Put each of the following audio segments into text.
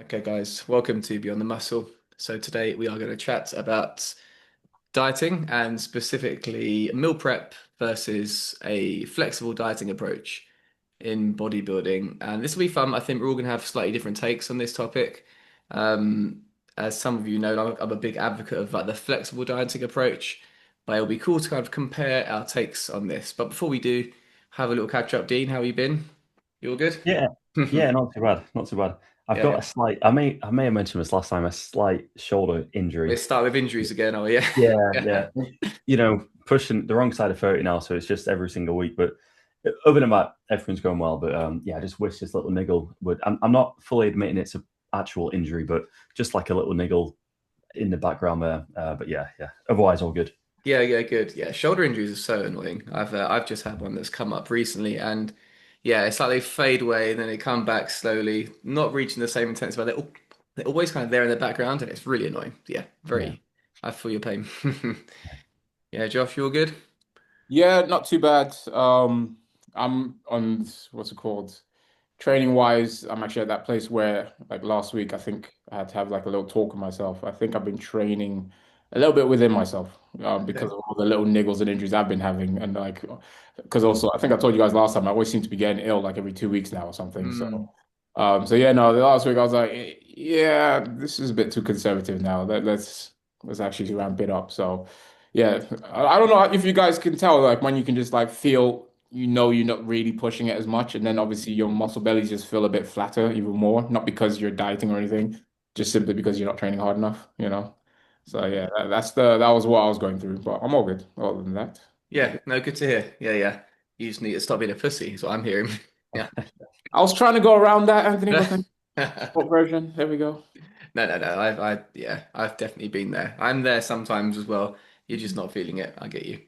Okay, guys, welcome to Beyond the Muscle. So today we are going to chat about dieting and specifically meal prep versus a flexible dieting approach in bodybuilding. And this will be fun. I think we're all going to have slightly different takes on this topic. Um, as some of you know, I'm a big advocate of like the flexible dieting approach, but it'll be cool to kind of compare our takes on this. But before we do, have a little catch up. Dean, how you been? You all good? Yeah, yeah, not too bad, not too bad. I've Yeah, got a slight. I may have mentioned this last time. A slight shoulder let's injury. start with injuries again. Oh yeah. Yeah, yeah. Pushing the wrong side of 30 now, so it's just every single week. But other than that, everything's going well. But yeah, I just wish this little niggle would. I'm not fully admitting it's an actual injury, but just like a little niggle in the background there. But yeah, yeah. Otherwise, all good. Yeah, yeah, good. Yeah, shoulder injuries are so annoying. I've just had one that's come up recently, and yeah, it's like they fade away and then they come back slowly, not reaching the same intensity, but they're always kind of there in the background, and it's really annoying. Yeah, Yeah. very. I feel your pain. Yeah, Josh, you all good? Yeah, not too bad. I'm on what's it called? Training wise, I'm actually at that place where like last week I think I had to have like a little talk with myself. I think I've been training a little bit within myself because Okay. of all the little niggles and injuries I've been having and like because also I think I told you guys last time I always seem to be getting ill like every 2 weeks now or something. So Mm. so yeah, no, the last week I was like, yeah, this is a bit too conservative now. Let's actually ramp it up. So yeah, I don't know if you guys can tell, like when you can just like feel, you're not really pushing it as much, and then obviously your muscle bellies just feel a bit flatter even more, not because you're dieting or anything, just simply because you're not training hard enough. So yeah, that was what I was going through, but I'm all good other than that. All Yeah, good. no, good to hear. Yeah, yeah. You just need to stop being a pussy, is what I'm hearing. Yeah. I was trying to go around that, Anthony, but then short version. There we go. No, no, no. Yeah, I've definitely been there. I'm there sometimes as well. You're just not feeling it. I get you.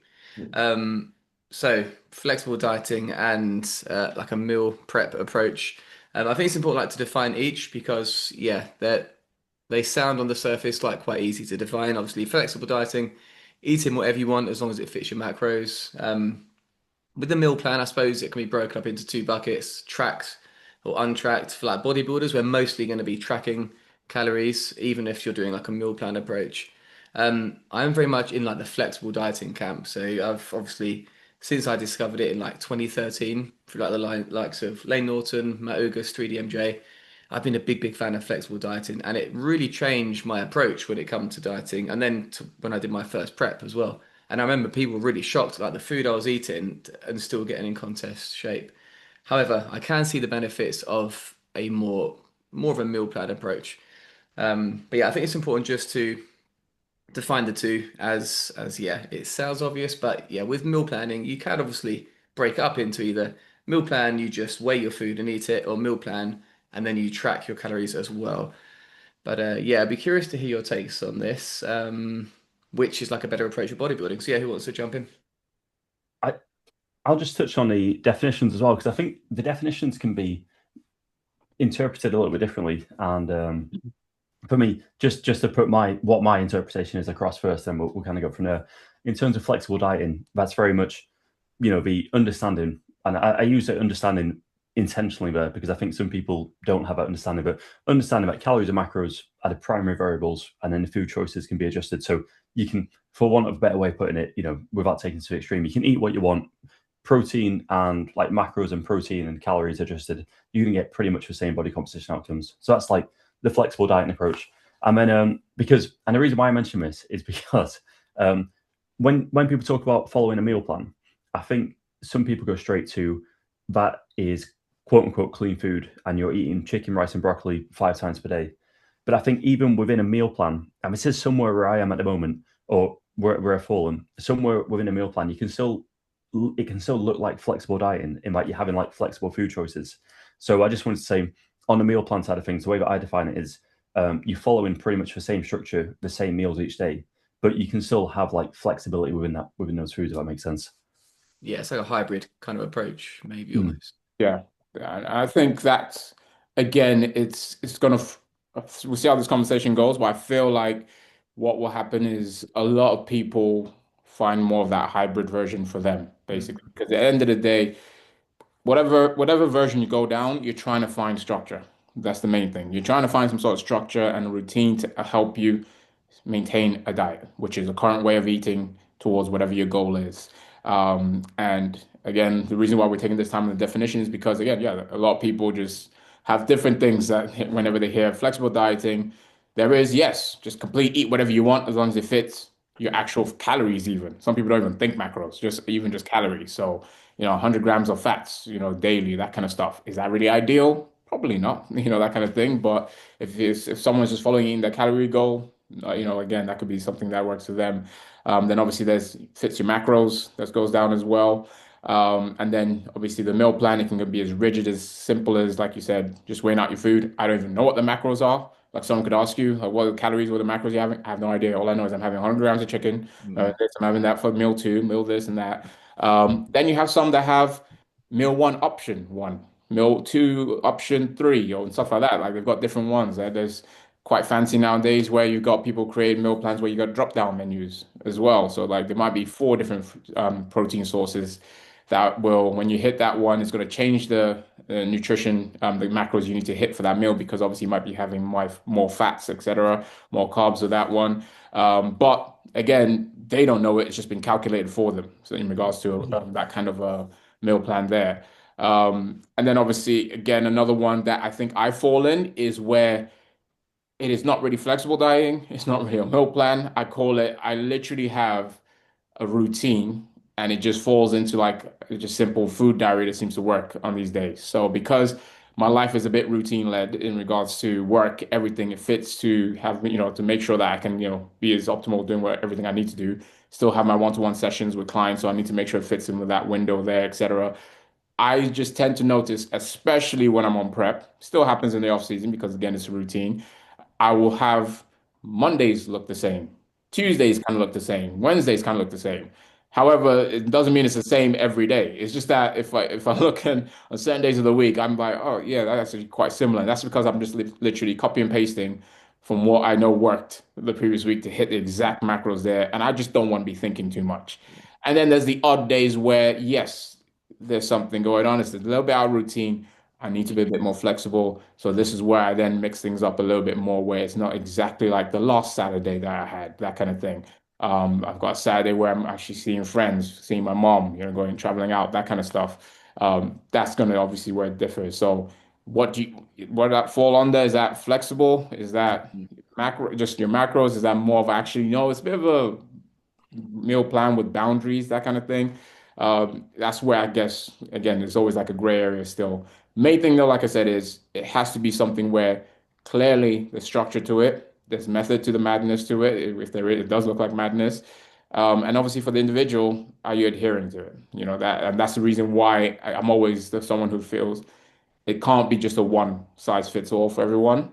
Um, so flexible dieting and like a meal prep approach. I think it's important like to define each because yeah, they sound on the surface like quite easy to define. Obviously, flexible dieting, eating whatever you want as long as it fits your macros. With the meal plan, I suppose it can be broken up into two buckets, tracked or untracked. For like bodybuilders, we're mostly going to be tracking calories, even if you're doing like a meal plan approach. I'm very much in like the flexible dieting camp. So I've obviously, since I discovered it in like 2013, through like the likes of Lane Norton, Matt August, 3DMJ, I've been a big, big fan of flexible dieting, and it really changed my approach when it comes to dieting. And then when I did my first prep as well. And I remember people were really shocked about the food I was eating and still getting in contest shape. However, I can see the benefits of a more of a meal plan approach. But yeah, I think it's important just to define the two as yeah, it sounds obvious, but yeah, with meal planning, you can obviously break up into either meal plan, you just weigh your food and eat it, or meal plan, and then you track your calories as well. But yeah, I'd be curious to hear your takes on this. Which is like a better approach of bodybuilding. So yeah, who wants to jump in? I I'll just touch on the definitions as well because I think the definitions can be interpreted a little bit differently. And for me, just to put my interpretation is across first, then we'll kind of go from there. In terms of flexible dieting, that's very much, the understanding, and I use the understanding intentionally there because I think some people don't have that understanding, but understanding that calories and macros are the primary variables, and then the food choices can be adjusted. So you can, for want of a better way of putting it, without taking it to the extreme, you can eat what you want, protein and like macros and protein and calories adjusted, you can get pretty much the same body composition outcomes. So that's like the flexible dieting approach. And then and the reason why I mention this is because when people talk about following a meal plan, I think some people go straight to that is quote unquote clean food and you're eating chicken, rice, and broccoli 5 times per day. But I think even within a meal plan, and this is somewhere where I am at the moment, or where I've fallen, somewhere within a meal plan, it can still look like flexible dieting in that you're having like flexible food choices. So I just wanted to say on the meal plan side of things, the way that I define it is you're following pretty much the same structure, the same meals each day, but you can still have like flexibility within those foods, if that makes sense. Yeah, it's like a hybrid kind of approach, maybe Mm. almost. Yeah, and I think that again, it's gonna. We'll see how this conversation goes, but I feel like what will happen is a lot of people find more of that hybrid version for them, Mm. basically. Because at the end of the day, whatever version you go down, you're trying to find structure. That's the main thing. You're trying to find some sort of structure and a routine to help you maintain a diet, which is a current way of eating towards whatever your goal is. And again, the reason why we're taking this time on the definition is because, again, yeah, a lot of people just have different things that whenever they hear flexible dieting, there is, yes, just complete eat whatever you want as long as it fits your actual calories, even. Some people don't even think macros, just calories. So, 100 grams of fats, daily, that kind of stuff. Is that really ideal? Probably not, that kind of thing. But if someone's just following their calorie goal, again, that could be something that works for them. Then obviously there's fits your macros that goes down as well. And then obviously the meal plan, it can be as rigid as simple as, like you said, just weighing out your food. I don't even know what the macros are. Like someone could ask you, like, what are the calories, what are the macros you're having? I have no idea. All I know is I'm having 100 grams of chicken. Mm. I'm having that for meal two, meal this and that. Then you have some that have meal one, option one, meal two, option three, or stuff like that. Like they've got different ones. There's quite fancy nowadays where you've got people create meal plans where you got drop down menus as well. So like there might be four different protein sources that will, when you hit that one, it's going to change the nutrition, the macros you need to hit for that meal because obviously you might be having more fats, etc., more carbs with that one. But again, they don't know it. It's just been calculated for them. So in regards to that kind of a meal plan there. And then obviously, again, another one that I think I fall in is where it is not really flexible dieting. It's not really a meal plan. I literally have a routine and it just falls into like just simple food diary that seems to work on these days. So because my life is a bit routine led in regards to work, everything it fits to have, to make sure that I can, be as optimal doing everything I need to do. Still have my one-to-one sessions with clients, so I need to make sure it fits in with that window there, etc. I just tend to notice, especially when I'm on prep, still happens in the off season because again, it's a routine. I will have Mondays look the same. Tuesdays kind of look the same. Wednesdays kind of look the same. However, it doesn't mean it's the same every day. It's just that if I look on certain days of the week, I'm like, oh yeah, that's actually quite similar. And that's because I'm just literally copy and pasting from what I know worked the previous week to hit the exact macros there. And I just don't want to be thinking too much. And then there's the odd days where, yes, there's something going on. It's a little bit out of routine. I need to be a bit more flexible. So this is where I then mix things up a little bit more, where it's not exactly like the last Saturday that I had, that kind of thing. I've got a Saturday where I'm actually seeing friends, seeing my mom, going traveling out, that kind of stuff. That's going to obviously where it differs. So what that fall under? Is that flexible? Is that macro, just your macros? Is that more of actually, it's a bit of a meal plan with boundaries, that kind of thing. That's where I guess, again, there's always like a gray area still. Main thing though, like I said, is it has to be something where clearly there's structure to it, there's method to the madness to it, if there is, it does look like madness. And obviously for the individual, are you adhering to it? And that's the reason why I'm always someone who feels it can't be just a one size fits all for everyone.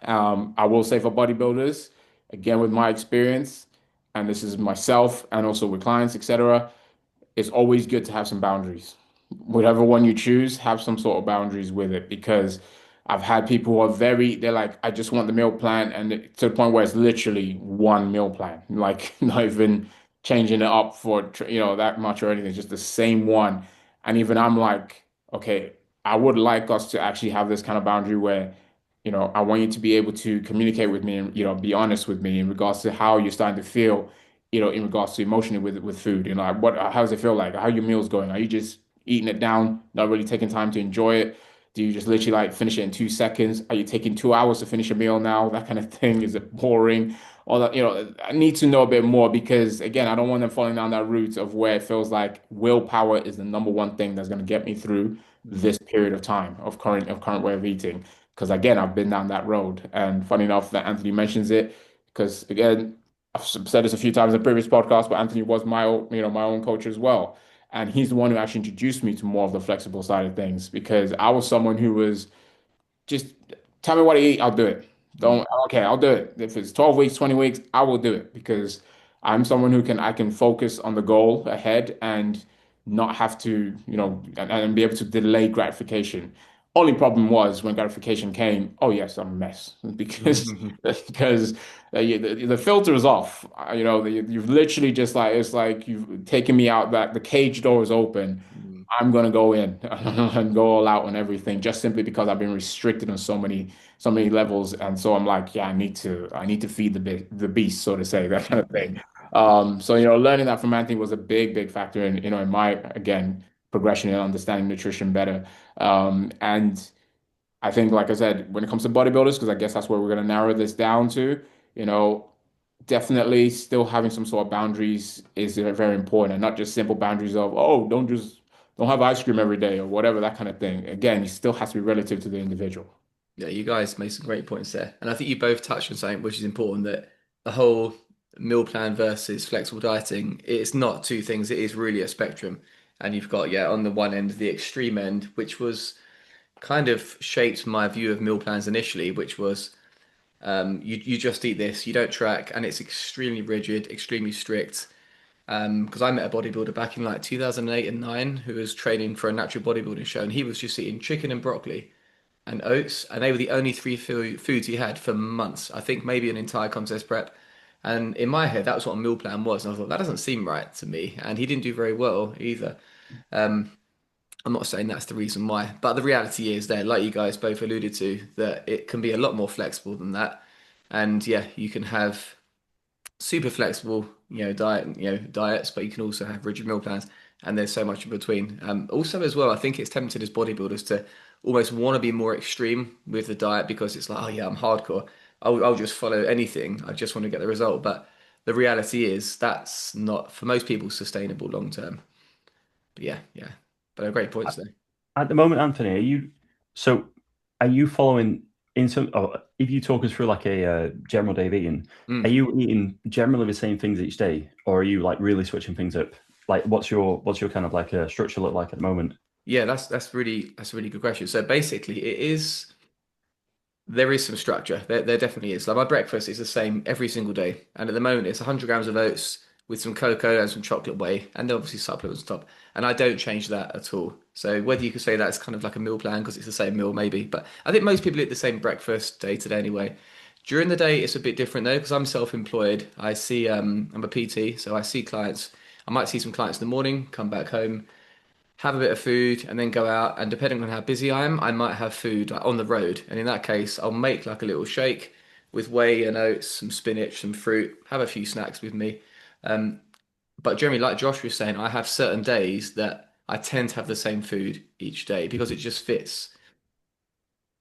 I will say for bodybuilders, again, with my experience, and this is myself and also with clients, etc., it's always good to have some boundaries. Whatever one you choose, have some sort of boundaries with it because I've had people who are they're like, I just want the meal plan, and to the point where it's literally one meal plan, like not even changing it up for, that much or anything, just the same one. And even I'm like, okay, I would like us to actually have this kind of boundary where, I want you to be able to communicate with me and, be honest with me in regards to how you're starting to feel, in regards to emotionally with food. Like how does it feel like? How are your meals going? Are you just eating it down, not really taking time to enjoy it? Do you just literally like finish it in 2 seconds? Are you taking 2 hours to finish a meal now? That kind of thing. Is it boring? All that, I need to know a bit more because again, I don't want them falling down that route of where it feels like willpower is the number one thing that's going to get me through this period of time of current way of eating. Because again, I've been down that road. And funny enough that Anthony mentions it, because again, I've said this a few times in previous podcasts, but Anthony was my own coach as well. And he's the one who actually introduced me to more of the flexible side of things because I was someone who was just tell me what to eat, I'll do it. Mm. Don't, okay, I'll do it. If it's 12 weeks, 20 weeks, I will do it because I'm someone who I can focus on the goal ahead and not have to, and be able to delay gratification. Only problem was when gratification came, oh yes, I'm a mess because Mm. because the filter is off. You've literally just like it's like you've taken me out that the cage door is open. I'm gonna go in and go all out on everything just simply because I've been restricted on so many levels. And so I'm like, yeah, I need to feed the beast, so to say, that kind of thing. So learning that from Anthony was a big, big factor in my again progression and understanding nutrition better. And I think, like I said, when it comes to bodybuilders, because I guess that's where we're going to narrow this down to, you know, definitely still having some sort of boundaries is very important, and not just simple boundaries of, oh, don't have ice cream every day or whatever, that kind of thing. Again, it still has to be relative to the individual. Yeah, you guys made some great points there. And I think you both touched on something which is important, that the whole meal plan versus flexible dieting, it's not two things, it is really a spectrum. And you've got, yeah, on the one end, the extreme end, which was kind of shaped my view of meal plans initially, which was you just eat this, you don't track, and it's extremely rigid, extremely strict. Because I met a bodybuilder back in like 2008 and 9 who was training for a natural bodybuilding show, and he was just eating chicken and broccoli and oats, and they were the only three foods he had for months. I think maybe an entire contest prep. And in my head, that was what a meal plan was. And I thought, that doesn't seem right to me. And he didn't do very well either. Um, I'm not saying that's the reason why, but the reality is there, like you guys both alluded to, that it can be a lot more flexible than that. And yeah, you can have super flexible, diets, but you can also have rigid meal plans, and there's so much in between. Also, as well, I think it's tempted as bodybuilders to almost want to be more extreme with the diet because it's like, oh yeah, I'm hardcore. I'll just follow anything. I just want to get the result. But the reality is that's not for most people sustainable long term. But yeah, yeah. But great points there. At the moment, Anthony, so are you following in some, or if you talk us through like a general day of eating, are Mm. you eating generally the same things each day, or are you like really switching things up? Like what's your kind of like structure look like at the moment? Yeah, that's a really good question. So basically, there is some structure. There definitely is. Like my breakfast is the same every single day, and at the moment it's 100 grams of oats with some cocoa and some chocolate whey, and obviously supplements on top. And I don't change that at all. So whether you could say that's kind of like a meal plan because it's the same meal, maybe, but I think most people eat the same breakfast day to day anyway. During the day, it's a bit different though because I'm self-employed. I'm a PT, so I see clients. I might see some clients in the morning, come back home, have a bit of food, and then go out. And depending on how busy I am, I might have food like, on the road. And in that case, I'll make like a little shake with whey and oats, some spinach, some fruit, have a few snacks with me. Um, but generally, like Josh was saying, I have certain days that I tend to have the same food each day because it just fits.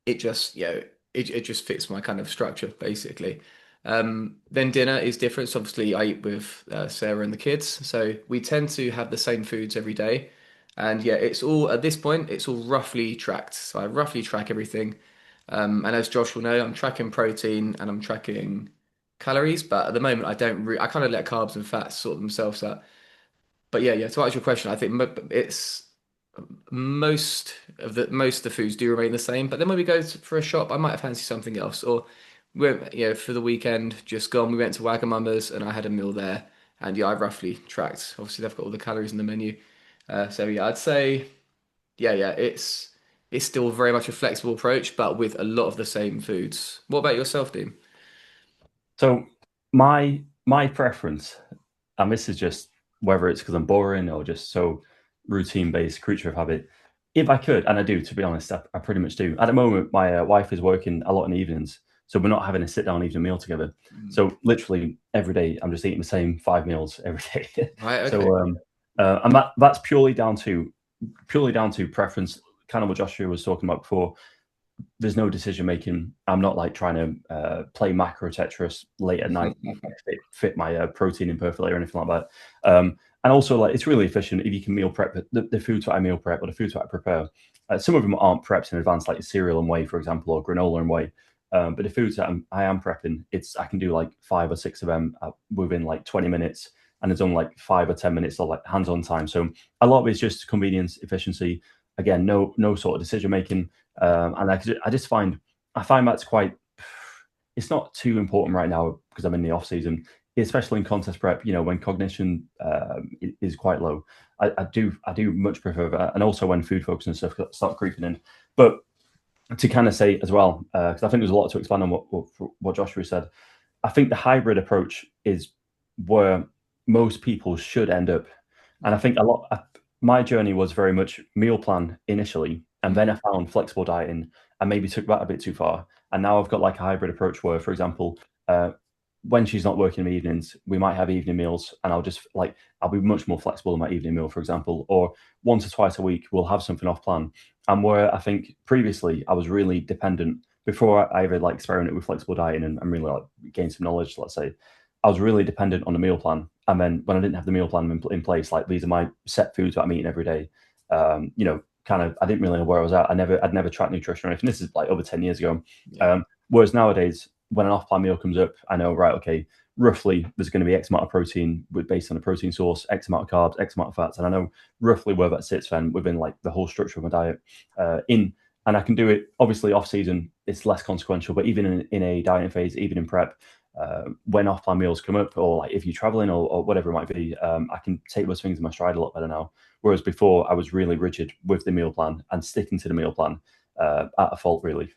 It just fits my kind of structure basically. Then dinner is different. So obviously, I eat with Sarah and the kids, so we tend to have the same foods every day. And yeah, it's all at this point, it's all roughly tracked. So I roughly track everything. And as Josh will know, I'm tracking protein and I'm tracking calories, but at the moment, I kind of let carbs and fats sort themselves out. But yeah, to answer your question, I think it's most of the foods do remain the same. But then when we go for a shop, I might fancy something else. Or for the weekend, just gone. We went to Wagamama's and I had a meal there. And yeah, I roughly tracked. Obviously, they've got all the calories in the menu. So yeah, I'd say it's still very much a flexible approach, but with a lot of the same foods. What about yourself, Dean? So my preference, and this is just whether it's because I'm boring or just so routine based creature of habit. If I could, and I do, to be honest, I pretty much do. At the moment, my wife is working a lot in the evenings, so we're not having a sit down evening meal together. Mm. So literally every day, I'm just eating the same 5 meals every day. Right, So okay. and that's purely down to preference. Kind of what Joshua was talking about before. There's no decision making. I'm not like trying to play macro Tetris late at night, fit my protein in perfectly or anything like that. And also, like it's really efficient if you can meal prep the foods that I meal prep or the foods that I prepare. Some of them aren't prepped in advance, like cereal and whey, for example, or granola and whey. But the foods that I am prepping, I can do like 5 or 6 of them within like 20 minutes, and it's on like 5 or 10 minutes of like hands-on time. So a lot of it's just convenience, efficiency. Again, no sort of decision making. And I find that's quite. It's not too important right now because I'm in the off season, especially in contest prep. When cognition is quite low, I do much prefer that, and also when food focus and stuff start creeping in. But to kind of say as well, because I think there's a lot to expand on what Joshua said. I think the hybrid approach is where most people should end up, and I think my journey was very much meal plan initially, and then I found flexible dieting and maybe took that a bit too far. And now I've got like a hybrid approach where, for example, when she's not working in the evenings, we might have evening meals, and I'll be much more flexible in my evening meal, for example, or once or twice a week we'll have something off plan. And where I think previously I was really dependent before I ever like experimented with flexible dieting and really like gained some knowledge, let's say, I was really dependent on the meal plan. And then when I didn't have the meal plan in place, like these are my set foods that I'm eating every day, kind of, I didn't really know where I was at. I'd never tracked nutrition or anything. This is like over 10 years ago. Yeah. Whereas nowadays, when an off-plan meal comes up, I know, right, okay, roughly there's going to be X amount of protein based on the protein source, X amount of carbs, X amount of fats. And I know roughly where that sits then within like the whole structure of my diet. And I can do it obviously off season, it's less consequential, but even in a dieting phase, even in prep, when off-plan meals come up, or like if you're traveling or whatever it might be, I can take those things in my stride a lot better now. Whereas before, I was really rigid with the meal plan and sticking to the meal plan at a fault, really.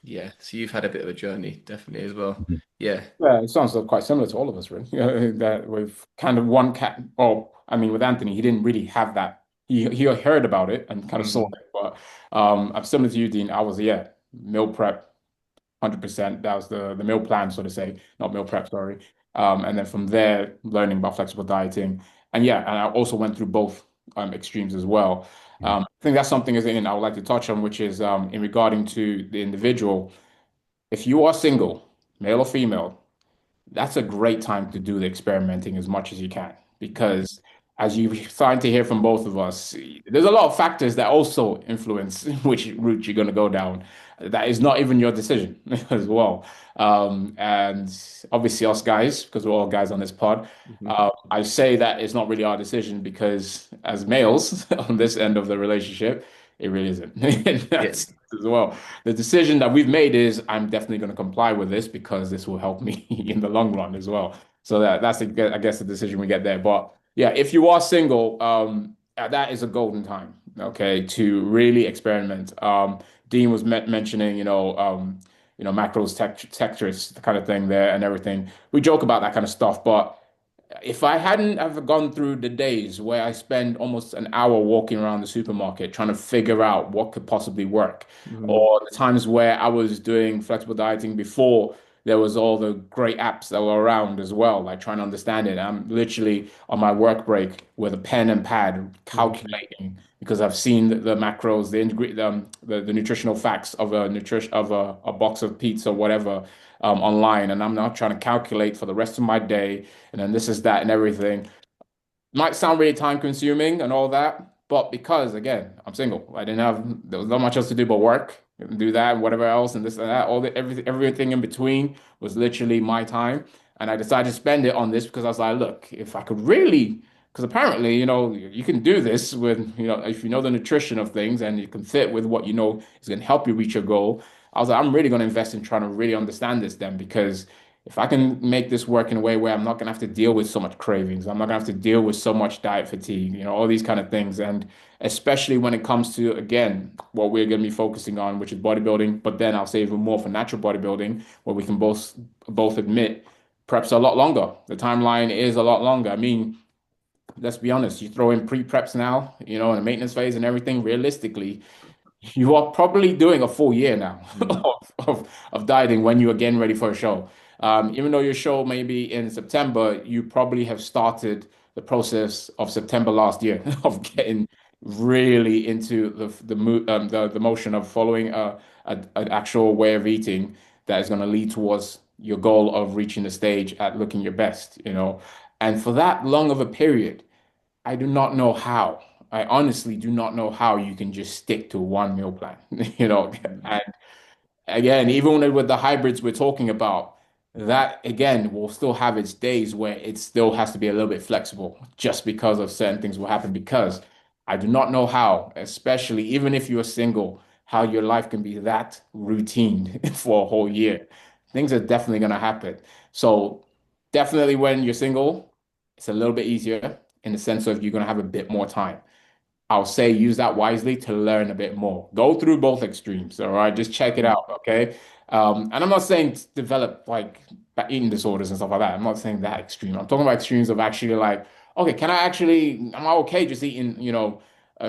Yeah, so you've had a bit of a journey, definitely as well. Mhm. Yeah. Yeah, it sounds quite similar to all of us, really. That we've kind of one cat. Oh, I mean, with Anthony, he didn't really have that. He heard about it and kind of saw Mhm. it, but I'm similar to you, Dean. I was meal prep 100%. That was the meal plan, so to say, not meal prep, sorry. And then from there, learning about flexible dieting, and yeah, and I also went through both extremes as well. I think that's something as in I would like to touch on, which is in regarding to the individual. If you are single, male or female, that's a great time to do the experimenting as much as you can because as you're starting to hear from both of us, there's a lot of factors that also influence which route you're going to go down. That is not even your decision as well. And obviously, us guys, because we're all guys on this pod, Mhm. I say that it's not really our decision because as males on this end of the relationship, it really isn't. Yeah. That's as well. The decision that we've made is I'm definitely going to comply with this because this will help me in the long run as well. So that's I guess the decision we get there. But yeah, if you are single, that is a golden time, okay, to really experiment. Dean was mentioning, macros, textures, the kind of thing there and everything. We joke about that kind of stuff, but if I hadn't have gone through the days where I spend almost an hour walking around the supermarket trying to figure out what could possibly work, Mhm. or the times where I was doing flexible dieting before there was all the great apps that were around as well, like trying to understand it. I'm literally on my work break with a pen and pad Mhm. calculating because I've seen the macros, the nutritional facts of a box of pizza or whatever online, and I'm now trying to calculate for the rest of my day and then this is that and everything. Might sound really time consuming and all that, but because again, I'm single, there was not much else to do but work and do that and whatever else and this and that, everything in between was literally my time. And I decided to spend it on this because I was like, look, if I could really, because apparently, you can do this with, if you know the nutrition of things and it can fit with what you know is going to help you reach your goal. I was like, I'm really going to invest in trying to really understand this then because if I can make this work in a way where I'm not going to have to deal with so much cravings, I'm not going to have to deal with so much diet fatigue, all these kind of things. And especially when it comes to, again, what we're going to be focusing on, which is bodybuilding, but then I'll say even more for natural bodybuilding, where we can both admit prep's a lot longer. The timeline is a lot longer. I mean, let's be honest, you throw in pre-preps now, in the maintenance phase and everything, realistically, you are probably doing a full year now Mhm. of dieting when you are getting ready for a show. Even though your show may be in September, you probably have started the process of September last year of getting really into the motion of following an actual way of eating that is going to lead towards your goal of reaching the stage at looking your best, And for that long of a period, I do not know how. I honestly do not know how you can just stick to one meal plan, Mhm. And again, even with the hybrids we're talking about, that again will still have its days where it still has to be a little bit flexible just because of certain things will happen. Because I do not know how, especially even if you're single, how your life can be that routine for a whole year. Things are definitely going to happen. So, definitely when you're single, it's a little bit easier in the sense of you're going to have a bit more time. I'll say use that wisely to learn a bit more. Go through both extremes, all right? Just check it Mhm. out, okay? And I'm not saying develop like eating disorders and stuff like that. I'm not saying that extreme. I'm talking about extremes of actually like, okay, am I okay just eating,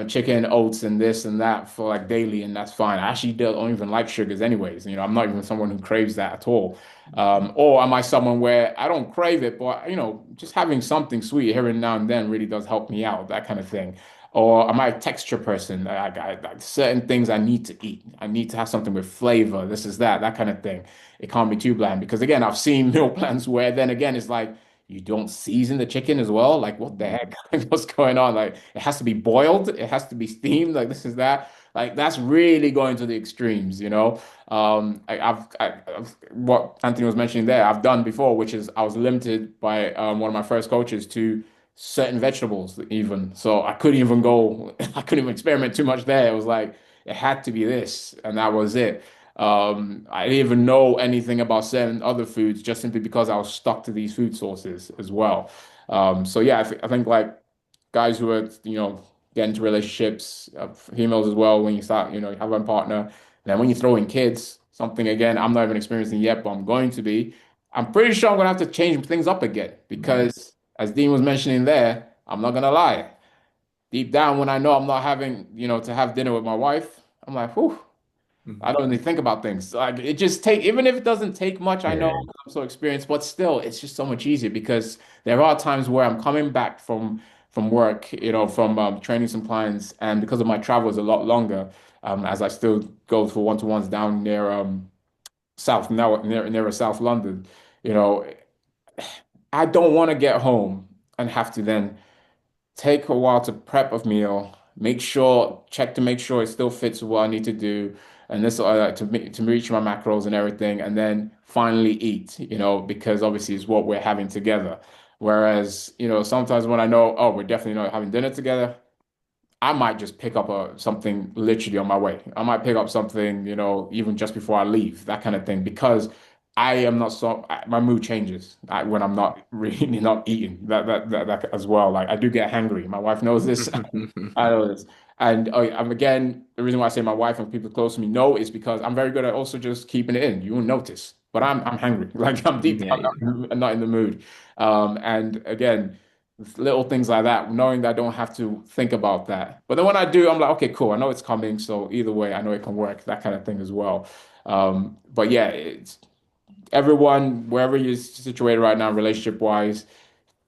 chicken, oats, and this and that for like daily, and that's fine. I actually don't even like sugars anyways. I'm not even someone who craves that at all. Or am I someone where I don't crave it, but just having something sweet here and now and then really does help me out, that kind of thing. Or am I a texture person? Like certain things I need to eat. I need to have something with flavor. This is that kind of thing. It can't be too bland because again, I've seen meal plans where then again it's like you don't season the chicken as well. Like what the heck? Like, what's going on? Like it has to be boiled. It has to be steamed. Like this is that. Like that's really going to the extremes. I've what Anthony was mentioning there. I've done before, which is I was limited by one of my first coaches to certain vegetables even. So I couldn't even go. I couldn't even experiment too much there. It was like it had to be this, and that was it. I didn't even know anything about certain other foods just simply because I was stuck to these food sources as well. So yeah, I think like guys who are, get into relationships, females as well, when you start, you have one partner, and then when you throw in kids, something again, I'm not even experiencing yet, but I'm going to be. I'm pretty sure I'm gonna have to change things up again because, as Dean was mentioning there, I'm not gonna lie. Deep down, when I know I'm not having, to have dinner with my wife, I'm like, whew. I Mhm. don't really think about things. Like it just even if it doesn't take much, I know Yeah. I'm so experienced, but still, it's just so much easier because there are times where I'm coming back from work, from training some clients, and because of my travel is a lot longer, as I still go for one-to-ones down near South now near South London, you know, I don't want to get home and have to then take a while to prep a meal, check to make sure it still fits what I need to do, and this to reach my macros and everything, and then finally eat, because obviously it's what we're having together. Whereas, sometimes when I know, oh, we're definitely not having dinner together, I might just pick up something literally on my way. I might pick up something, even just before I leave, that kind of thing, because I am not my mood changes when I'm not really not eating that as well. Like I do get hangry. My wife knows this. I know this. And I'm again, the reason why I say my wife and people close to me know is because I'm very good at also just keeping it in. You won't notice, but I'm hungry. Like I'm deep Yeah, down, yeah. I'm not in the mood. And again, little things like that, knowing that I don't have to think about that. But then when I do, I'm like, okay, cool. I know it's coming. So either way, I know it can work, that kind of thing as well. But yeah, it's everyone, wherever you're situated right now, relationship wise,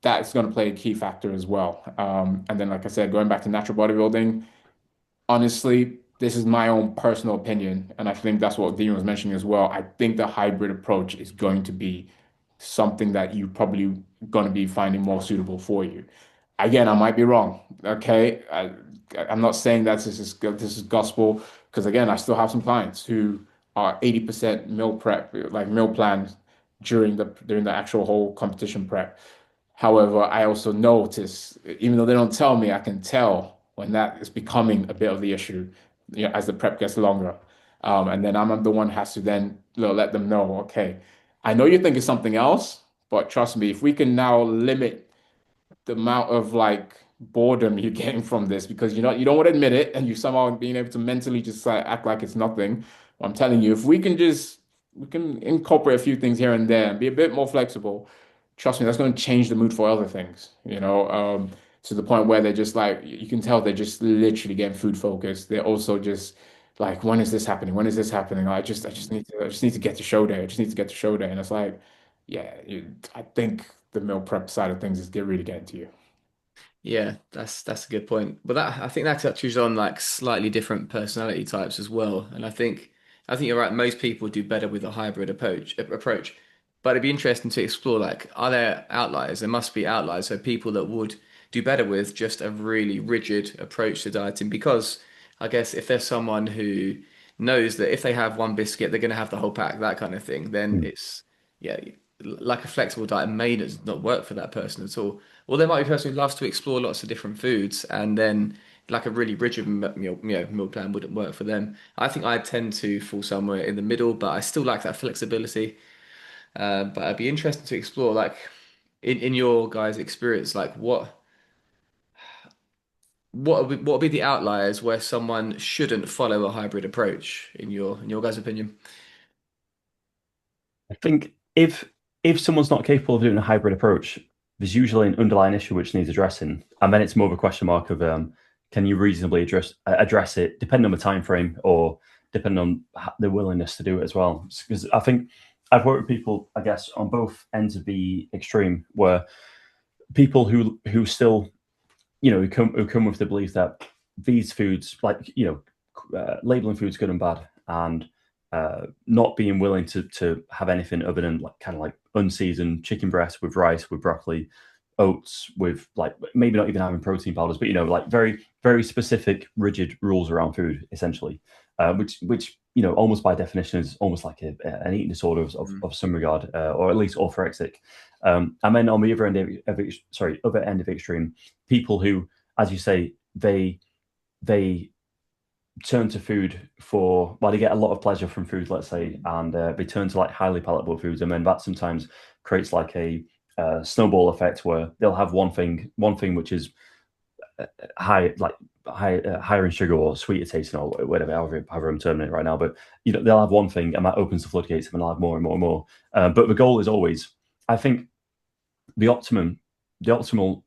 that's going to play a key factor as well. And then, like I said, going back to natural bodybuilding, honestly, this is my own personal opinion, and I think that's what Dean was mentioning as well. I think the hybrid approach is going to be something that you probably going to be finding more suitable for you. Again, I might be wrong. Okay, I'm not saying that this is gospel because again, I still have some clients who are 80% meal prep, like meal plans during the actual whole competition prep. However, I also notice, even though they don't tell me, I can tell when that is becoming a bit of the issue, as the prep gets longer. And then I'm the one who has to then let them know, okay, I know you think it's something else, but trust me, if we can now limit the amount of like boredom you're getting from this because you don't want to admit it and you somehow being able to mentally just like act like it's nothing. I'm telling you, if we can incorporate a few things here and there and be a bit more flexible, trust me, that's going to change the mood for other things, to the point where they're just like you can tell they're just literally getting food focused. They're also just like, when is this happening? When is this happening? I just need to get to show day. I just need to get to show day. And it's like, yeah, I think the meal prep side of things is really getting to you. Yeah, that's a good point. But that I think that touches on like slightly different personality types as well. And I think you're right. Most people do better with a hybrid approach. But it'd be interesting to explore like, are there outliers? There must be outliers. So people that would do better with just a really rigid approach to dieting. Because I guess if there's someone who knows that if they have one biscuit, they're going to have the whole pack, that kind of thing, then Mm. it's yeah, like a flexible diet may not work for that person at all. Or there might be a person who loves to explore lots of different foods, and then like a really rigid meal plan wouldn't work for them. I think I tend to fall somewhere in the middle, but I still like that flexibility. But I'd be interested to explore, like in your guys' experience, like what would be the outliers where someone shouldn't follow a hybrid approach in your guys' opinion? I think if someone's not capable of doing a hybrid approach, there's usually an underlying issue which needs addressing, and then it's more of a question mark of can you reasonably address it, depending on the time frame or depending on the willingness to do it as well. Because I think I've worked with people, I guess, on both ends of the extreme, where people who still, who come with the belief that these foods, like labeling foods good and bad, and not being willing to have anything other than like kind of like unseasoned chicken breast with rice, with broccoli, oats, with like maybe not even having protein powders, but like very very specific rigid rules around food, essentially, which almost by definition is almost like an eating disorder of some regard, or at least orthorexic. And then on the other end other end of the extreme, people who, as you say, they turn to food for, well, they get a lot of pleasure from food, let's say, and they turn to like highly palatable foods, and then that sometimes creates like a snowball effect where they'll have one thing which is higher in sugar or sweeter tasting or whatever, however I'm terming it right now. But they'll have one thing, and that opens the floodgates, and they'll have more and more and more. But the goal is always, I think, the optimal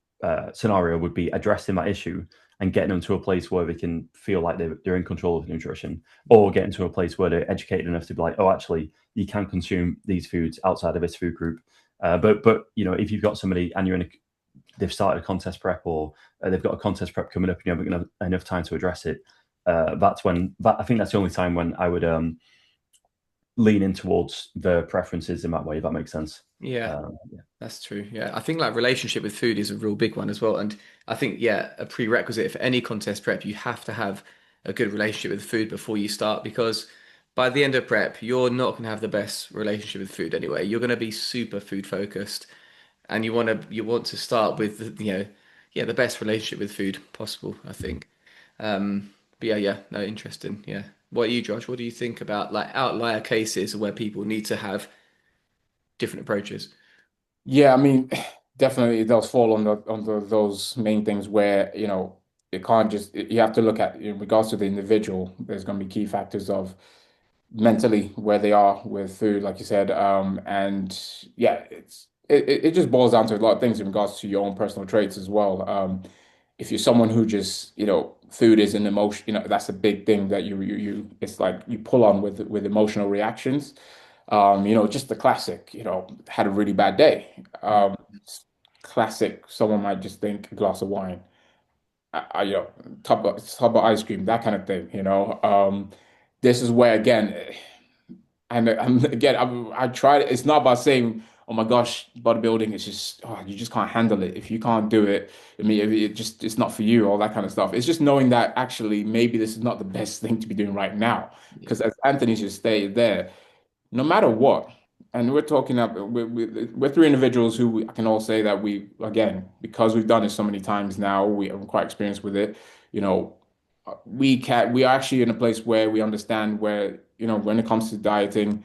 scenario would be addressing that issue and getting them to a place where they can feel like they're in control of nutrition, or getting to a place where they're educated enough to be like, oh, actually, you can consume these foods outside of this food group. But if you've got somebody and they've started a contest prep, or they've got a contest prep coming up and you haven't got enough time to address it, I think that's the only time when I would lean in towards the preferences in that way, if that makes sense. Yeah, that's true. Yeah, I think like relationship with food is a real big one as well. And I think, yeah, a prerequisite for any contest prep, you have to have a good relationship with food before you start, because by the end of prep, you're not going to have the best relationship with food anyway. You're going to be super food focused, and you want to start with yeah, the best relationship with food possible, I think. But yeah, no, interesting. Yeah. What are you, Josh? What do you think about like outlier cases where people need to have different approaches? Yeah, I mean, definitely it does fall under those main things where, it can't just you have to look at in regards to the individual, there's going to be key factors of mentally where they are with food, like you said. And yeah, it just boils down to a lot of things in regards to your own personal traits as well. If you're someone who just, food is an emotion, that's a big thing that it's like you pull on with emotional reactions. Just the classic, had a really bad day. Classic, someone might just think a glass of wine, you know, top of ice cream, that kind of thing, This is where again, and again, I tried. It's not about saying, "Oh my gosh, bodybuilding is just you just can't handle it." If you can't do it, I mean, if it's not for you, all that kind of stuff. It's just knowing that actually maybe this is not the best thing to be doing right now, Yeah. because as Anthony just stated there, no matter what, and we're talking up, we're three individuals who I can all say that again, because we've done it so many times now, we are quite experienced with it. You know, we are actually in a place where we understand where, when it comes to dieting,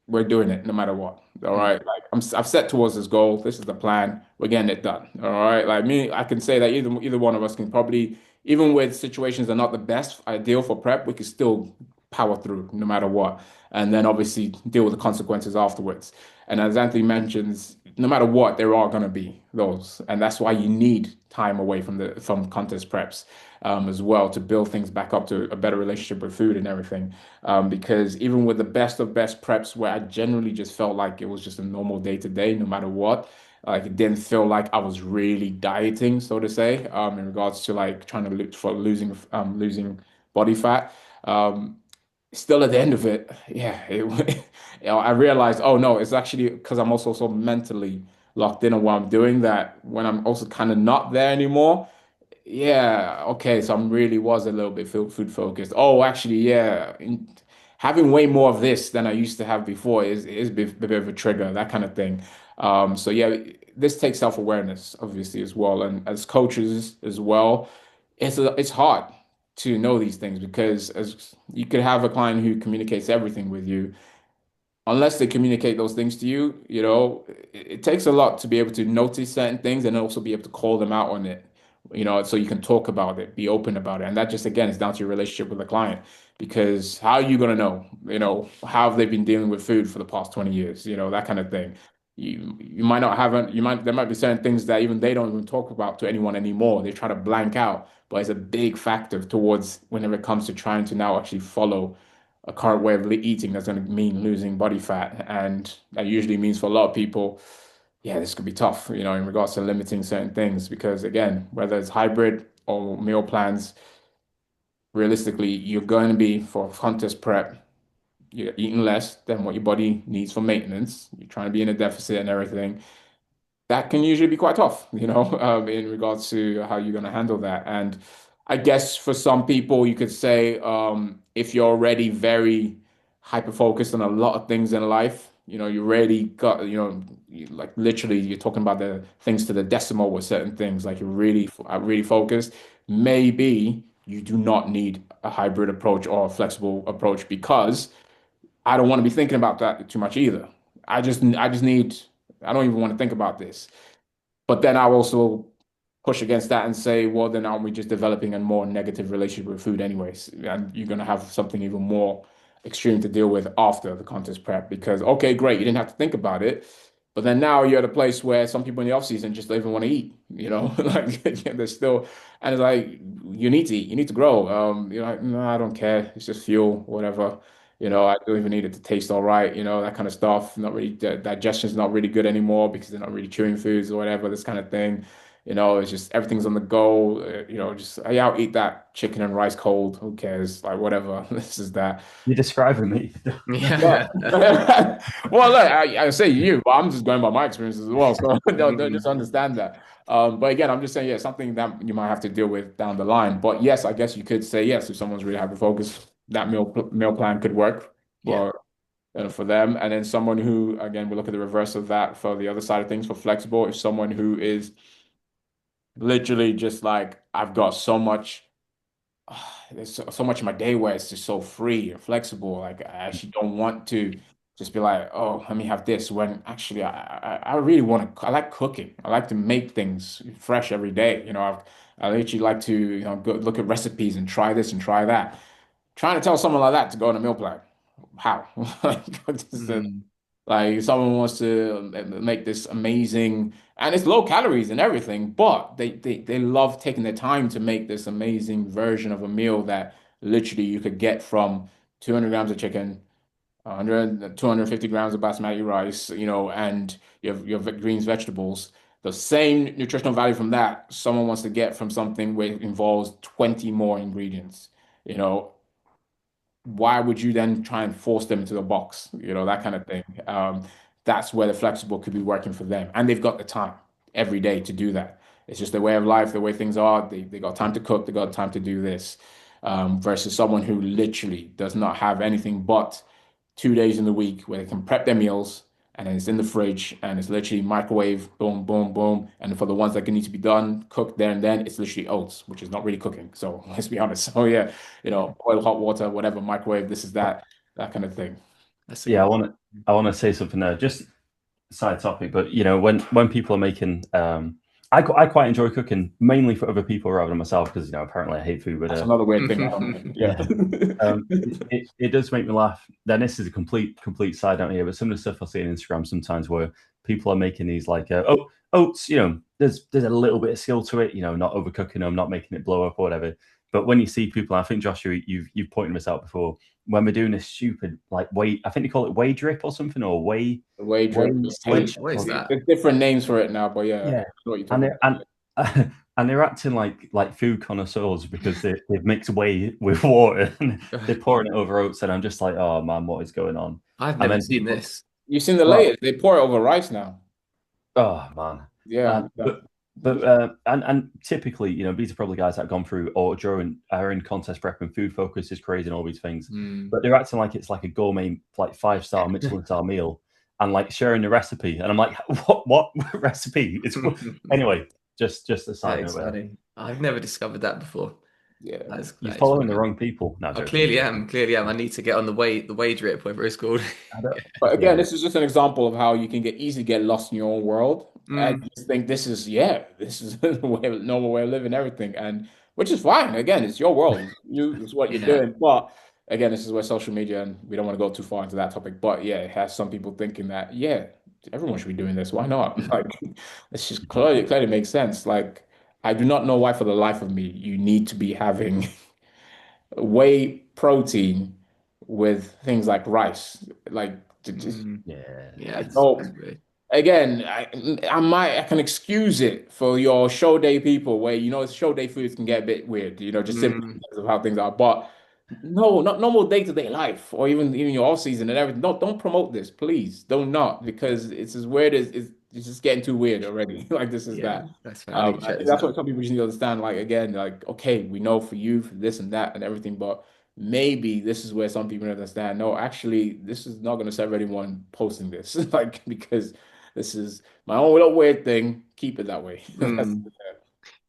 we're doing it no matter what. All Mm. right. Like I've set towards this goal. This is the plan. We're getting it done. All right. Like me, I can say that either one of us can probably, even with situations that are not the best ideal for prep, we can still power through no matter what. And then obviously deal with the consequences afterwards. And as Anthony mentions, no matter what, there are gonna be those. And that's why you need time away from contest preps, as well, to build things back up to a better relationship with food and everything. Because even with the best of best preps, where I generally just felt like it was just a normal day to day, no matter what, like it didn't feel like I was really dieting, so to say, in regards to like trying to look for losing body fat. Um, Still at the end of it, yeah, I realized, oh no, it's actually because I'm also so mentally locked in on what I'm doing that when I'm also kind of not there anymore. Yeah, okay, so I'm really was a little bit food focused. Oh, actually, yeah, having way more of this than I used to have before is a bit of a trigger, that kind of thing. So yeah, this takes self-awareness, obviously, as well, and as coaches as well, it's hard to know these things because as you could have a client who communicates everything with you, unless they communicate those things to you, it takes a lot to be able to notice certain things and also be able to call them out on it, so you can talk about it, be open about it. And that just, again, is down to your relationship with the client. Because how are you going to know, how have they been dealing with food for the past 20 years, that kind of thing. You might not haven't you might there might be certain things that even they don't even talk about to anyone anymore. They try to blank out, but it's a big factor towards whenever it comes to trying to now actually follow a current way of eating that's going to mean losing body fat. And that usually means for a lot of people, yeah, this could be tough, in regards to limiting certain things. Because again, whether it's hybrid or meal plans, realistically, you're going to be for contest prep, you're eating less than what your body needs for maintenance. You're trying to be in a deficit and everything. That can usually be quite tough, in regards to how you're going to handle that. And I guess for some people, you could say if you're already very hyper focused on a lot of things in life, you already got, like literally, you're talking about the things to the decimal with certain things, like you're really focused. Maybe you do not need a hybrid approach or a flexible approach because I don't want to be thinking about that too much either. I just need, I don't even want to think about this. But then I'll also push against that and say, well, then aren't we just developing a more negative relationship with food anyways? And you're going to have something even more extreme to deal with after the contest prep because, okay, great, you didn't have to think about it. But then now you're at a place where some people in the off season just don't even want to eat, like they're still, and it's like, you need to eat, you need to grow. You're like, no, I don't care. It's just fuel, whatever. I don't even need it to taste all right, that kind of stuff. Not really, digestion's not really good anymore because they're not really chewing foods or whatever, this kind of thing. It's just everything's on the go. Just yeah, I'll eat that chicken and rice cold. Who cares? Like whatever. This is that. You're describing me. Yeah. Yeah. Well, look, I say you, but I'm just going by my experiences as well. So don't just understand that. But again, I'm just saying, yeah, something that you might have to deal with down the line. But yes, I guess you could say yes if someone's really hyper focused, that meal plan could work Yeah. for them. And then someone who, again, we look at the reverse of that for the other side of things for flexible. If someone who is literally just like I've got so much there's so much in my day where it's just so free and flexible. Like I actually don't want to just be like, oh, let me have this when actually I really want to. I like cooking. I like to make things fresh every day. I literally like to go look at recipes and try this and try that. Trying to tell someone like that to go on a meal plan, how? Like, Mm. like someone wants to make this amazing, and it's low calories and everything, but they love taking their time to make this amazing version of a meal that literally you could get from 200 grams of chicken, 100, 250 grams of basmati rice, and your greens, vegetables. The same nutritional value from that, someone wants to get from something where it involves 20 more ingredients. You know, why would you then try and force them into the box? That kind of thing. That's where the flexible could be working for them. And they've got the time every day to do that. It's just the way of life, the way things are. They got time to cook, they got time to do this. Versus someone who literally does not have anything but 2 days in the week where they can prep their meals and then it's in the fridge and it's literally microwave, boom, boom, boom. And for the ones that need to be done, cooked there and then, it's literally oats, which is not really cooking. So let's be honest. So yeah, boil hot water, whatever, microwave, this is that kind of thing. That's a Yeah, good. I want to say something there. Just side topic, but when people are making, I quite enjoy cooking mainly for other people rather than myself because apparently I hate food. But That's another weird thing. I don't know. yeah, Yeah. it does make me laugh. Then this is a complete side note here, but some of the stuff I see on Instagram sometimes where people are making these like oats. There's a little bit of skill to it. Not overcooking them, not making it blow up or whatever. But when you see people, I think Joshua, you've pointed this out before. When we're doing this stupid like whey, I think they call it whey drip or something, or whey The way whey drip, What is that? there's different names for it now, but yeah, I yeah, know what you're and talking they're and they're acting like food connoisseurs because they've mixed whey with water and they're pouring it over oats, and I'm just like, oh man, what is going on? I've And never then seen people, this. You've seen the well, layers. They pour it over rice now. oh man, Yeah. but typically, these are probably guys that have gone through or during are in contest prep and food focus is crazy and all these things, Mm. but they're acting like it's like a gourmet like 5-star Michelin star meal and like sharing the recipe, and I'm like, what recipe? It's anyway. Just a That side is note there. funny. I've never discovered that before. Yeah. You're That is following the funny. wrong people. No, I joking. clearly am. Clearly am. I need to get on the way drip, whatever it's called. I don't, But again, yeah. this is just an example of how you can easily get lost in your own world and Mm. just think this is the normal way of living everything, and which is fine. Again, it's your world. It's what you're Yeah. doing. But again, this is where social media, and we don't want to go too far into that topic. But yeah, it has some people thinking that, yeah, everyone should be doing this. Why not? Like, it's just clearly makes sense. Like, I do not know why for the life of me you need to be having whey protein with things like rice. Like, just Mm, Yeah. yeah, I that's don't. weird. Again, I can excuse it for your show day people where show day foods can get a bit weird, just simply Mm, because of how things are. But no, not normal day-to-day life or even your off season and everything. Don't promote this, please. Don't not because it's as weird as it's just getting too weird already. Like this is yeah, that. that's fine. I need to I check think this that's out. what some people just need to understand. Like again, like okay, we know for you for this and that and everything, but maybe this is where some people understand. No, actually, this is not going to serve anyone posting this, like because this is my own little weird thing. Keep it that way. That's Mm.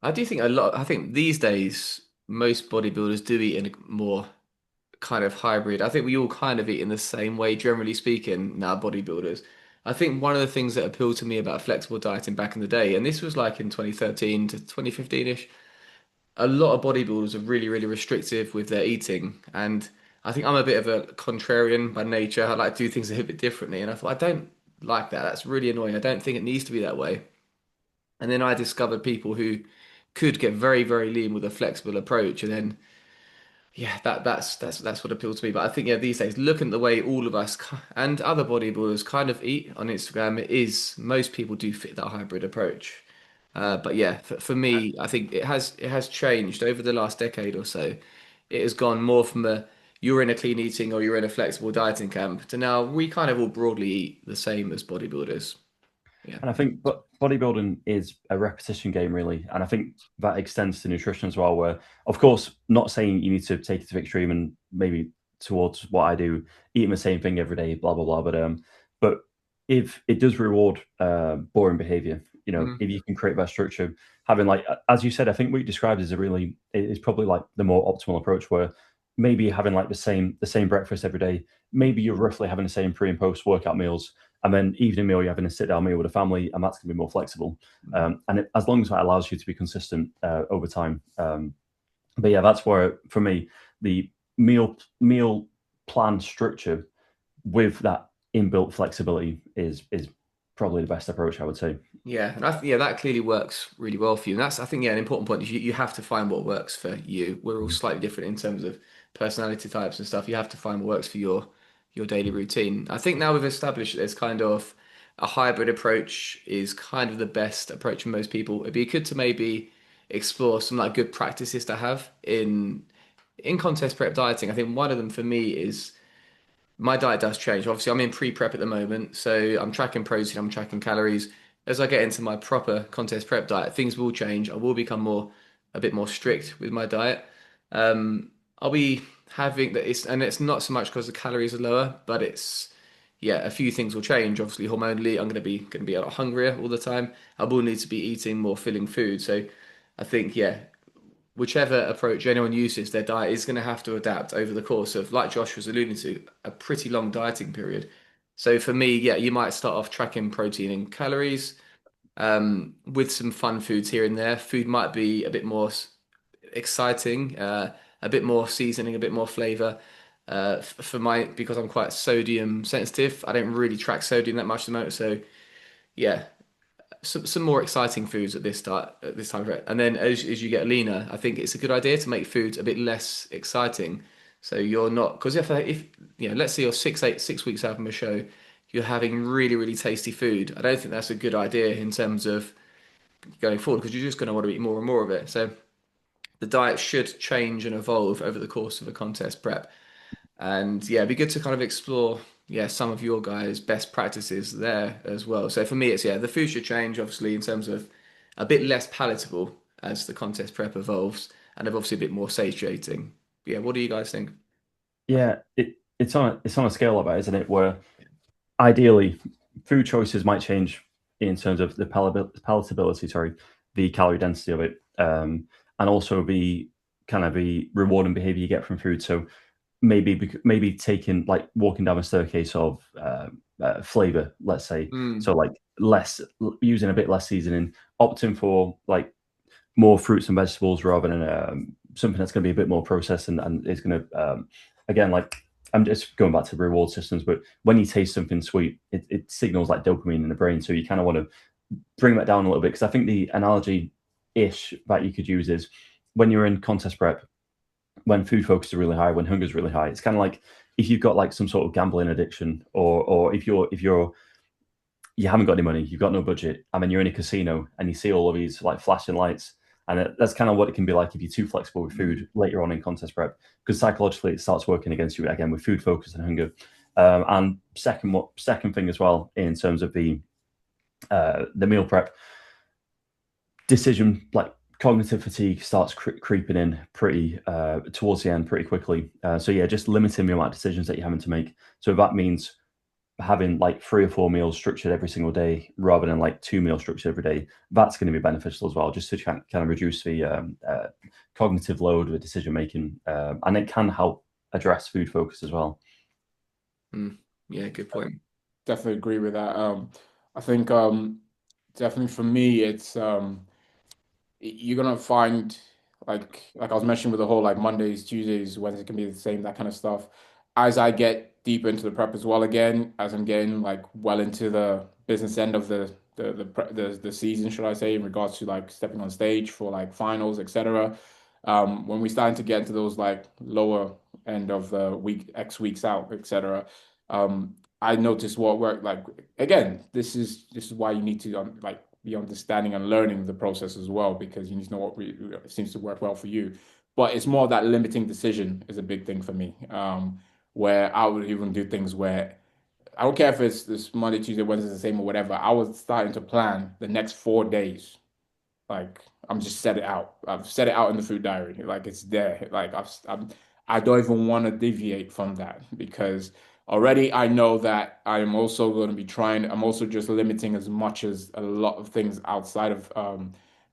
I do think I think these days most bodybuilders do eat in a more kind of hybrid. I think we all kind of eat in the same way, generally speaking, now bodybuilders. I think one of the things that appealed to me about flexible dieting back in the day, and this was like in 2013 to 2015-ish, a lot of bodybuilders are really, really restrictive with their eating. And I think I'm a bit of a contrarian by nature. I like to do things a bit differently. And I thought, I don't like that. That's really annoying. I don't think it needs to be that way. And then I discovered people who could get very, very lean with a flexible approach. And then yeah, that's what appealed to me. But I think yeah, these days, looking at the way all of us and other bodybuilders kind of eat on Instagram, it is most people do fit that hybrid approach. But yeah, for me, I think it has changed over the last decade or so. It has gone more from a you're in a clean eating or you're in a flexible dieting camp to now we kind of all broadly eat the same as bodybuilders. Yeah. And I think but bodybuilding is a repetition game, really. And I think that extends to nutrition as well, where, of course, not saying you need to take it to the extreme and maybe towards what I do, eating the same thing every day, blah, blah, blah. But if it does reward boring behavior, Mm, if you can create that structure, having like, as you said, I think what you described is probably like the more optimal approach where maybe having like the same breakfast every day, maybe you're roughly having the same pre and post workout meals, and then evening meal, you're having a sit down meal with a family, and that's going to be more flexible. mm. As long as that allows you to be consistent over time. But yeah, that's where for me the meal plan structure with that inbuilt flexibility is probably the best approach, I would say. Yeah, and yeah, that clearly works really well for you. And that's, I think, yeah, an important point is you have to find what works for you. We're all slightly different in terms of personality types and stuff. You have to find what works for your daily routine. I think now we've established that there's kind of a hybrid approach is kind of the best approach for most people. It'd be good to maybe explore some like good practices to have in contest prep dieting. I think one of them for me is my diet does change. Obviously, I'm in pre-prep at the moment, so I'm tracking protein, I'm tracking calories. As I get into my proper contest prep diet, things will change. I will become a bit more strict with my diet. Um, I'll be having that, and it's not so much because the calories are lower, but yeah, a few things will change. Obviously, hormonally, I'm going to be a lot hungrier all the time. I will need to be eating more filling food. So, I think yeah, whichever approach anyone uses, their diet is going to have to adapt over the course of, like Josh was alluding to, a pretty long dieting period. So for me, yeah, you might start off tracking protein and calories, with some fun foods here and there. Food might be a bit more exciting, a bit more seasoning, a bit more flavor. For because I'm quite sodium sensitive, I don't really track sodium that much at the moment. So yeah, some more exciting foods at this time of it. And then as you get leaner, I think it's a good idea to make foods a bit less exciting. So you're not because if let's say you're 6 weeks out from a show, you're having really really tasty food. I don't think that's a good idea in terms of going forward because you're just going to want to eat more and more of it. So the diet should change and evolve over the course of a contest prep. And yeah, it'd be good to kind of explore, yeah, some of your guys' best practices there as well. So for me, it's yeah, the food should change, obviously, in terms of a bit less palatable as the contest prep evolves, and obviously a bit more satiating. Yeah, what do you guys think? Yeah, it's on a scale like that, isn't it? Where ideally, food choices might change in terms of the palatability, sorry, the calorie density of it, and also the kind of the rewarding behavior you get from food. So maybe taking like walking down a staircase of flavor, let's say. Mm, So like less using a bit less seasoning, opting for like more fruits and vegetables rather than something that's going to be a bit more processed and is going to again like I'm just going back to reward systems, but when you taste something sweet, it signals like dopamine in the brain. So you kind of want to bring that down a little bit. Because I think the analogy ish that you could use is when you're in contest prep, when food focus is really high, when hunger is really high, it's kind of like if you've got like some sort of gambling addiction, or if you haven't got any money, you've got no budget, and then you're in a casino and you see all of these like flashing lights. And that's kind of what it can be like if you're too flexible with food later on in contest prep, because psychologically it starts working against you again with food focus and hunger. And second thing as well in terms of the meal prep decision, like cognitive fatigue starts creeping in pretty towards the end pretty quickly. So yeah, just limiting the amount of decisions that you're having to make. So that means having like 3 or 4 meals structured every single day rather than like 2 meals structured every day. That's going to be beneficial as well, just to kind of reduce the cognitive load with decision making, and it can help address food focus as well. Yeah, good point. Definitely agree with that. I think definitely for me, it's you're gonna find like I was mentioning with the whole like Mondays, Tuesdays, Wednesdays can be the same, that kind of stuff. As I get deeper into the prep as well again, as I'm getting like well into the business end of the season, should I say, in regards to like stepping on stage for like finals, etc. When we starting to get into those like lower end of the week, X weeks out, etc. I noticed what worked. Like again, this is why you need to like be understanding and learning the process as well, because you need to know what seems to work well for you. But it's more that limiting decision is a big thing for me. Where I would even do things where I don't care if it's this Monday, Tuesday, Wednesday the same or whatever. I was starting to plan the next 4 days. Like I'm just set it out. I've set it out in the food diary. Like it's there. Like I don't even want to deviate from that, because already I know that I'm also going to be trying. I'm also just limiting as much as a lot of things outside of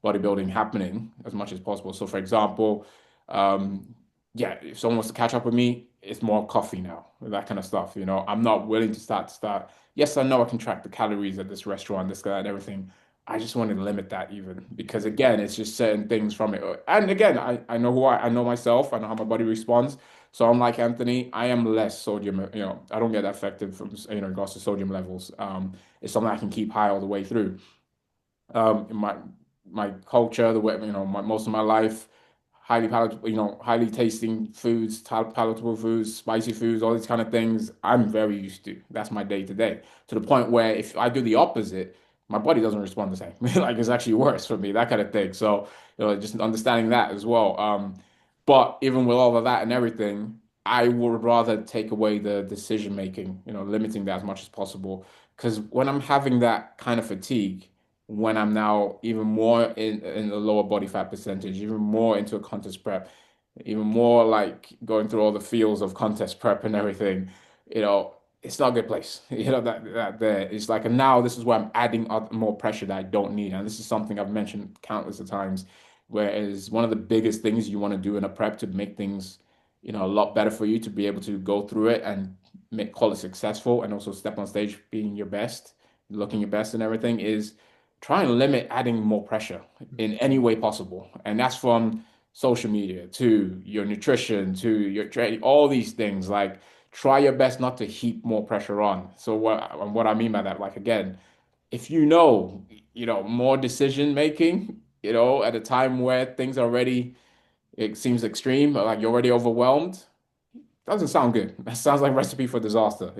bodybuilding happening as much as possible. So for example, um, yeah, if someone wants to catch up with me, it's more coffee now, that kind of stuff. I'm not willing to start. Yes, I know I can track the calories at this restaurant, this, that, and everything. I just want to limit that even, because again, it's just certain things from it. And again, I know I know myself, I know how my body responds. So unlike Anthony, I am less sodium, I don't get affected from, in regards to sodium levels. It's something I can keep high all the way through. In my culture, the way, most of my life, highly palatable, highly tasting foods, palatable foods, spicy foods, all these kind of things, I'm very used to. That's my day to day. To the point where if I do the opposite, my body doesn't respond the same. Like it's actually worse for me, that kind of thing. So, just understanding that as well. But even with all of that and everything, I would rather take away the decision making, limiting that as much as possible. Because when I'm having that kind of fatigue, when I'm now even more in a lower body fat percentage, even more into a contest prep, even more like going through all the fields of contest prep and everything, it's not a good place. That there. It's like, and now this is where I'm adding more pressure that I don't need. And this is something I've mentioned countless of times, whereas one of the biggest things you want to do in a prep to make things, a lot better for you to be able to go through it and call it successful, and also step on stage being your best, looking your best and everything, is try and limit adding more pressure in any way possible. And that's from social media to your nutrition to your training, all these things. Like try your best not to heap more pressure on. So what I mean by that, like again, if more decision making, at a time where things are already, it seems extreme, like you're already overwhelmed, doesn't sound good. That sounds like recipe for disaster.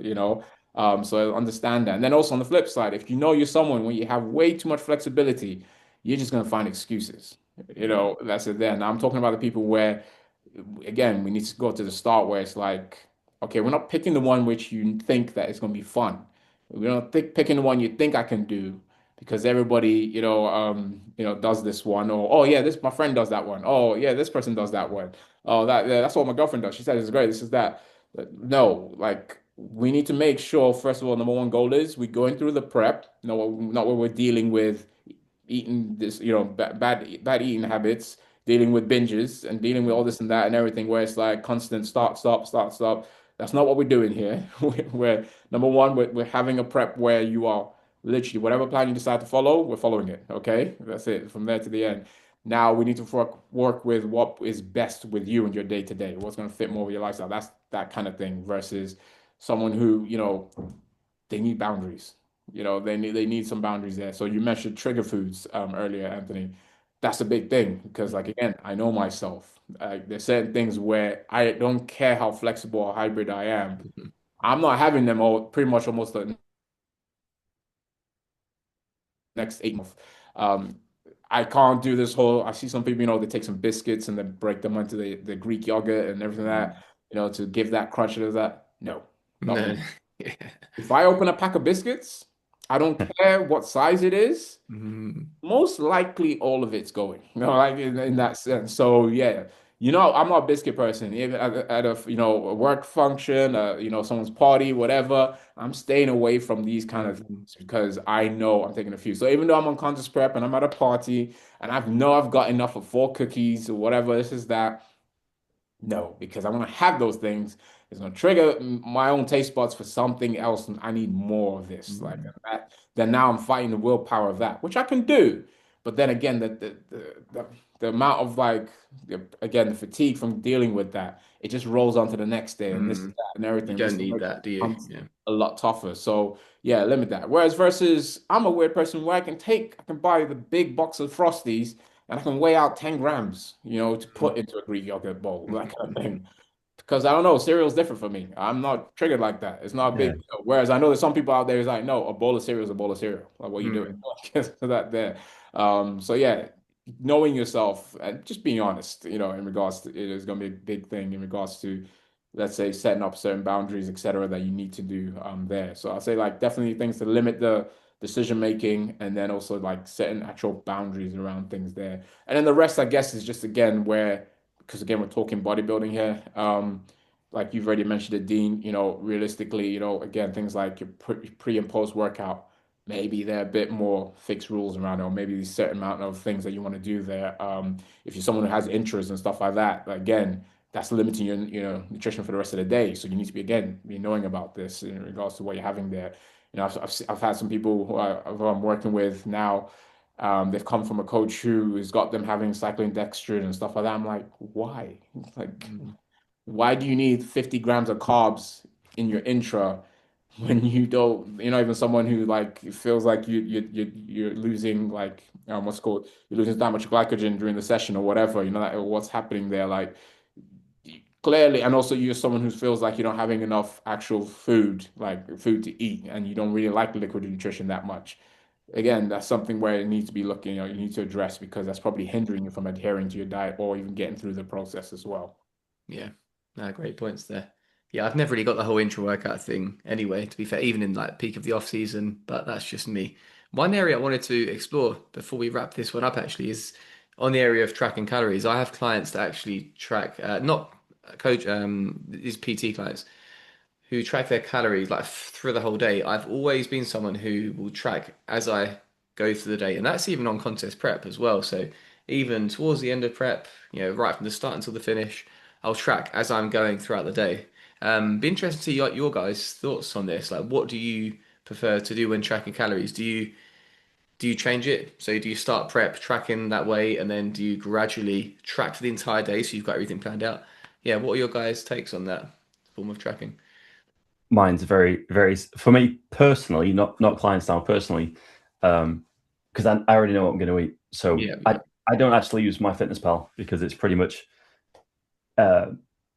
So I understand that. And then also on the flip side, if you know you're someone when you have way too much flexibility, you're just gonna find excuses. That's it there. Now I'm talking about the people where, again, we need to go to the start where it's like, okay, we're not picking the one which you think that it's gonna be fun. We're not picking the one you think I can do because everybody, does this one, or oh yeah, this my friend does that one. Oh yeah, this person does that one. Oh, yeah, that's what my girlfriend does. She said it's great. This is that. But no, like we need to make sure, first of all, number one goal is we're going through the prep. No, not what we're dealing with eating this, bad eating habits, dealing with binges and dealing with all this and that and everything, where it's like constant start, stop, start, stop. That's not what we're doing here. We're number one, we're having a prep where you are literally whatever plan you decide to follow, we're following it. Okay, that's it from there to the end. Now we need to work with what is best with you and your day to day. What's going to fit more with your lifestyle. That's that kind of thing versus someone who, they need boundaries. They need some boundaries there. So you mentioned trigger foods earlier, Anthony. That's a big thing because, like, again, I know myself. There's certain things where I don't care how flexible or hybrid I am. I'm not having them all pretty much almost the next 8 months. Um, I can't do this whole. I see some people, they take some biscuits and then break them into the Greek yogurt and everything that, to give that crunch to that. No, not No. me. Yeah. If I open a pack of biscuits, I don't care what size it is. Mm. Most likely all of it's going, like in that sense. So yeah, I'm not a biscuit person. Even at a work function, someone's party, whatever, I'm staying away from these kind of Mm. things because I know I'm taking a few. So even though I'm on contest prep and I'm at a party and I've got enough of 4 cookies or whatever, this is that. No, because I want to have those things. It's going to trigger my own taste buds for something else, and I need more of this. Like Mm. that. Then now I'm fighting the willpower of that, which I can do. But then again, the amount of again the fatigue from dealing with that, it just rolls onto the next day, and this, Mm. that, and You everything. don't Just need that, do you? becomes Yeah. a lot tougher. So yeah, limit that. Whereas versus, I'm a weird person where I can buy the big box of Frosties and I can weigh out 10 grams, to put into a Greek yogurt bowl, that kind of thing. Because I don't know, cereal's different for me. I'm not triggered like that. It's not a Yeah. big deal. Whereas I know there's some people out there who's like, no, a bowl of cereal is a bowl of cereal. Like, what are you doing? Mm. So that there. So yeah, knowing yourself and just being honest, in regards to it is going to be a big thing in regards to, let's say, setting up certain boundaries, etc., that you need to do there. So I'll say like definitely things to limit the decision making and then also like setting actual boundaries around things there. And then the rest, I guess, is just again where, because again, we're talking bodybuilding here. Like you've already mentioned it, Dean, realistically, again, things like your pre and post workout, maybe there are a bit more fixed rules around it, or maybe a certain amount of things that you want to do there. If you're someone who has interests and stuff like that, again, that's limiting your, nutrition for the rest of the day. So you need to be knowing about this in regards to what you're having there. I've had some people who I'm working with now. They've come from a coach who has got them having cycling dextrin and stuff like that. I'm like, why? Like, Mm. why do you need 50 grams of carbs in your intra when you don't, even someone who like feels like you're losing like what's called you're losing that much glycogen during the session or whatever, like, what's happening there, like clearly, and also you're someone who feels like you're not having enough actual food, like food to eat, and you don't really like liquid nutrition that much. Again, that's something where it needs to be looking, you need to address because that's probably hindering you from adhering to your diet or even getting through the process as well. Yeah. No, great points there. Yeah, I've never really got the whole intra workout thing anyway, to be fair, even in like peak of the off season, but that's just me. One area I wanted to explore before we wrap this one up actually is on the area of tracking calories. I have clients that actually track, not coach, these PT clients who track their calories like through the whole day. I've always been someone who will track as I go through the day, and that's even on contest prep as well. So even towards the end of prep, right from the start until the finish, I'll track as I'm going throughout the day. Be interested to see your guys' thoughts on this. Like, what do you prefer to do when tracking calories? Do you change it? So do you start prep tracking that way, and then do you gradually track for the entire day so you've got everything planned out? Yeah, what are your guys' takes on that form of tracking? Mine's very, very, for me personally, not clients now, personally, because I already know what I'm going to eat. So Yeah, yeah. I don't actually use MyFitnessPal because it's pretty much uh,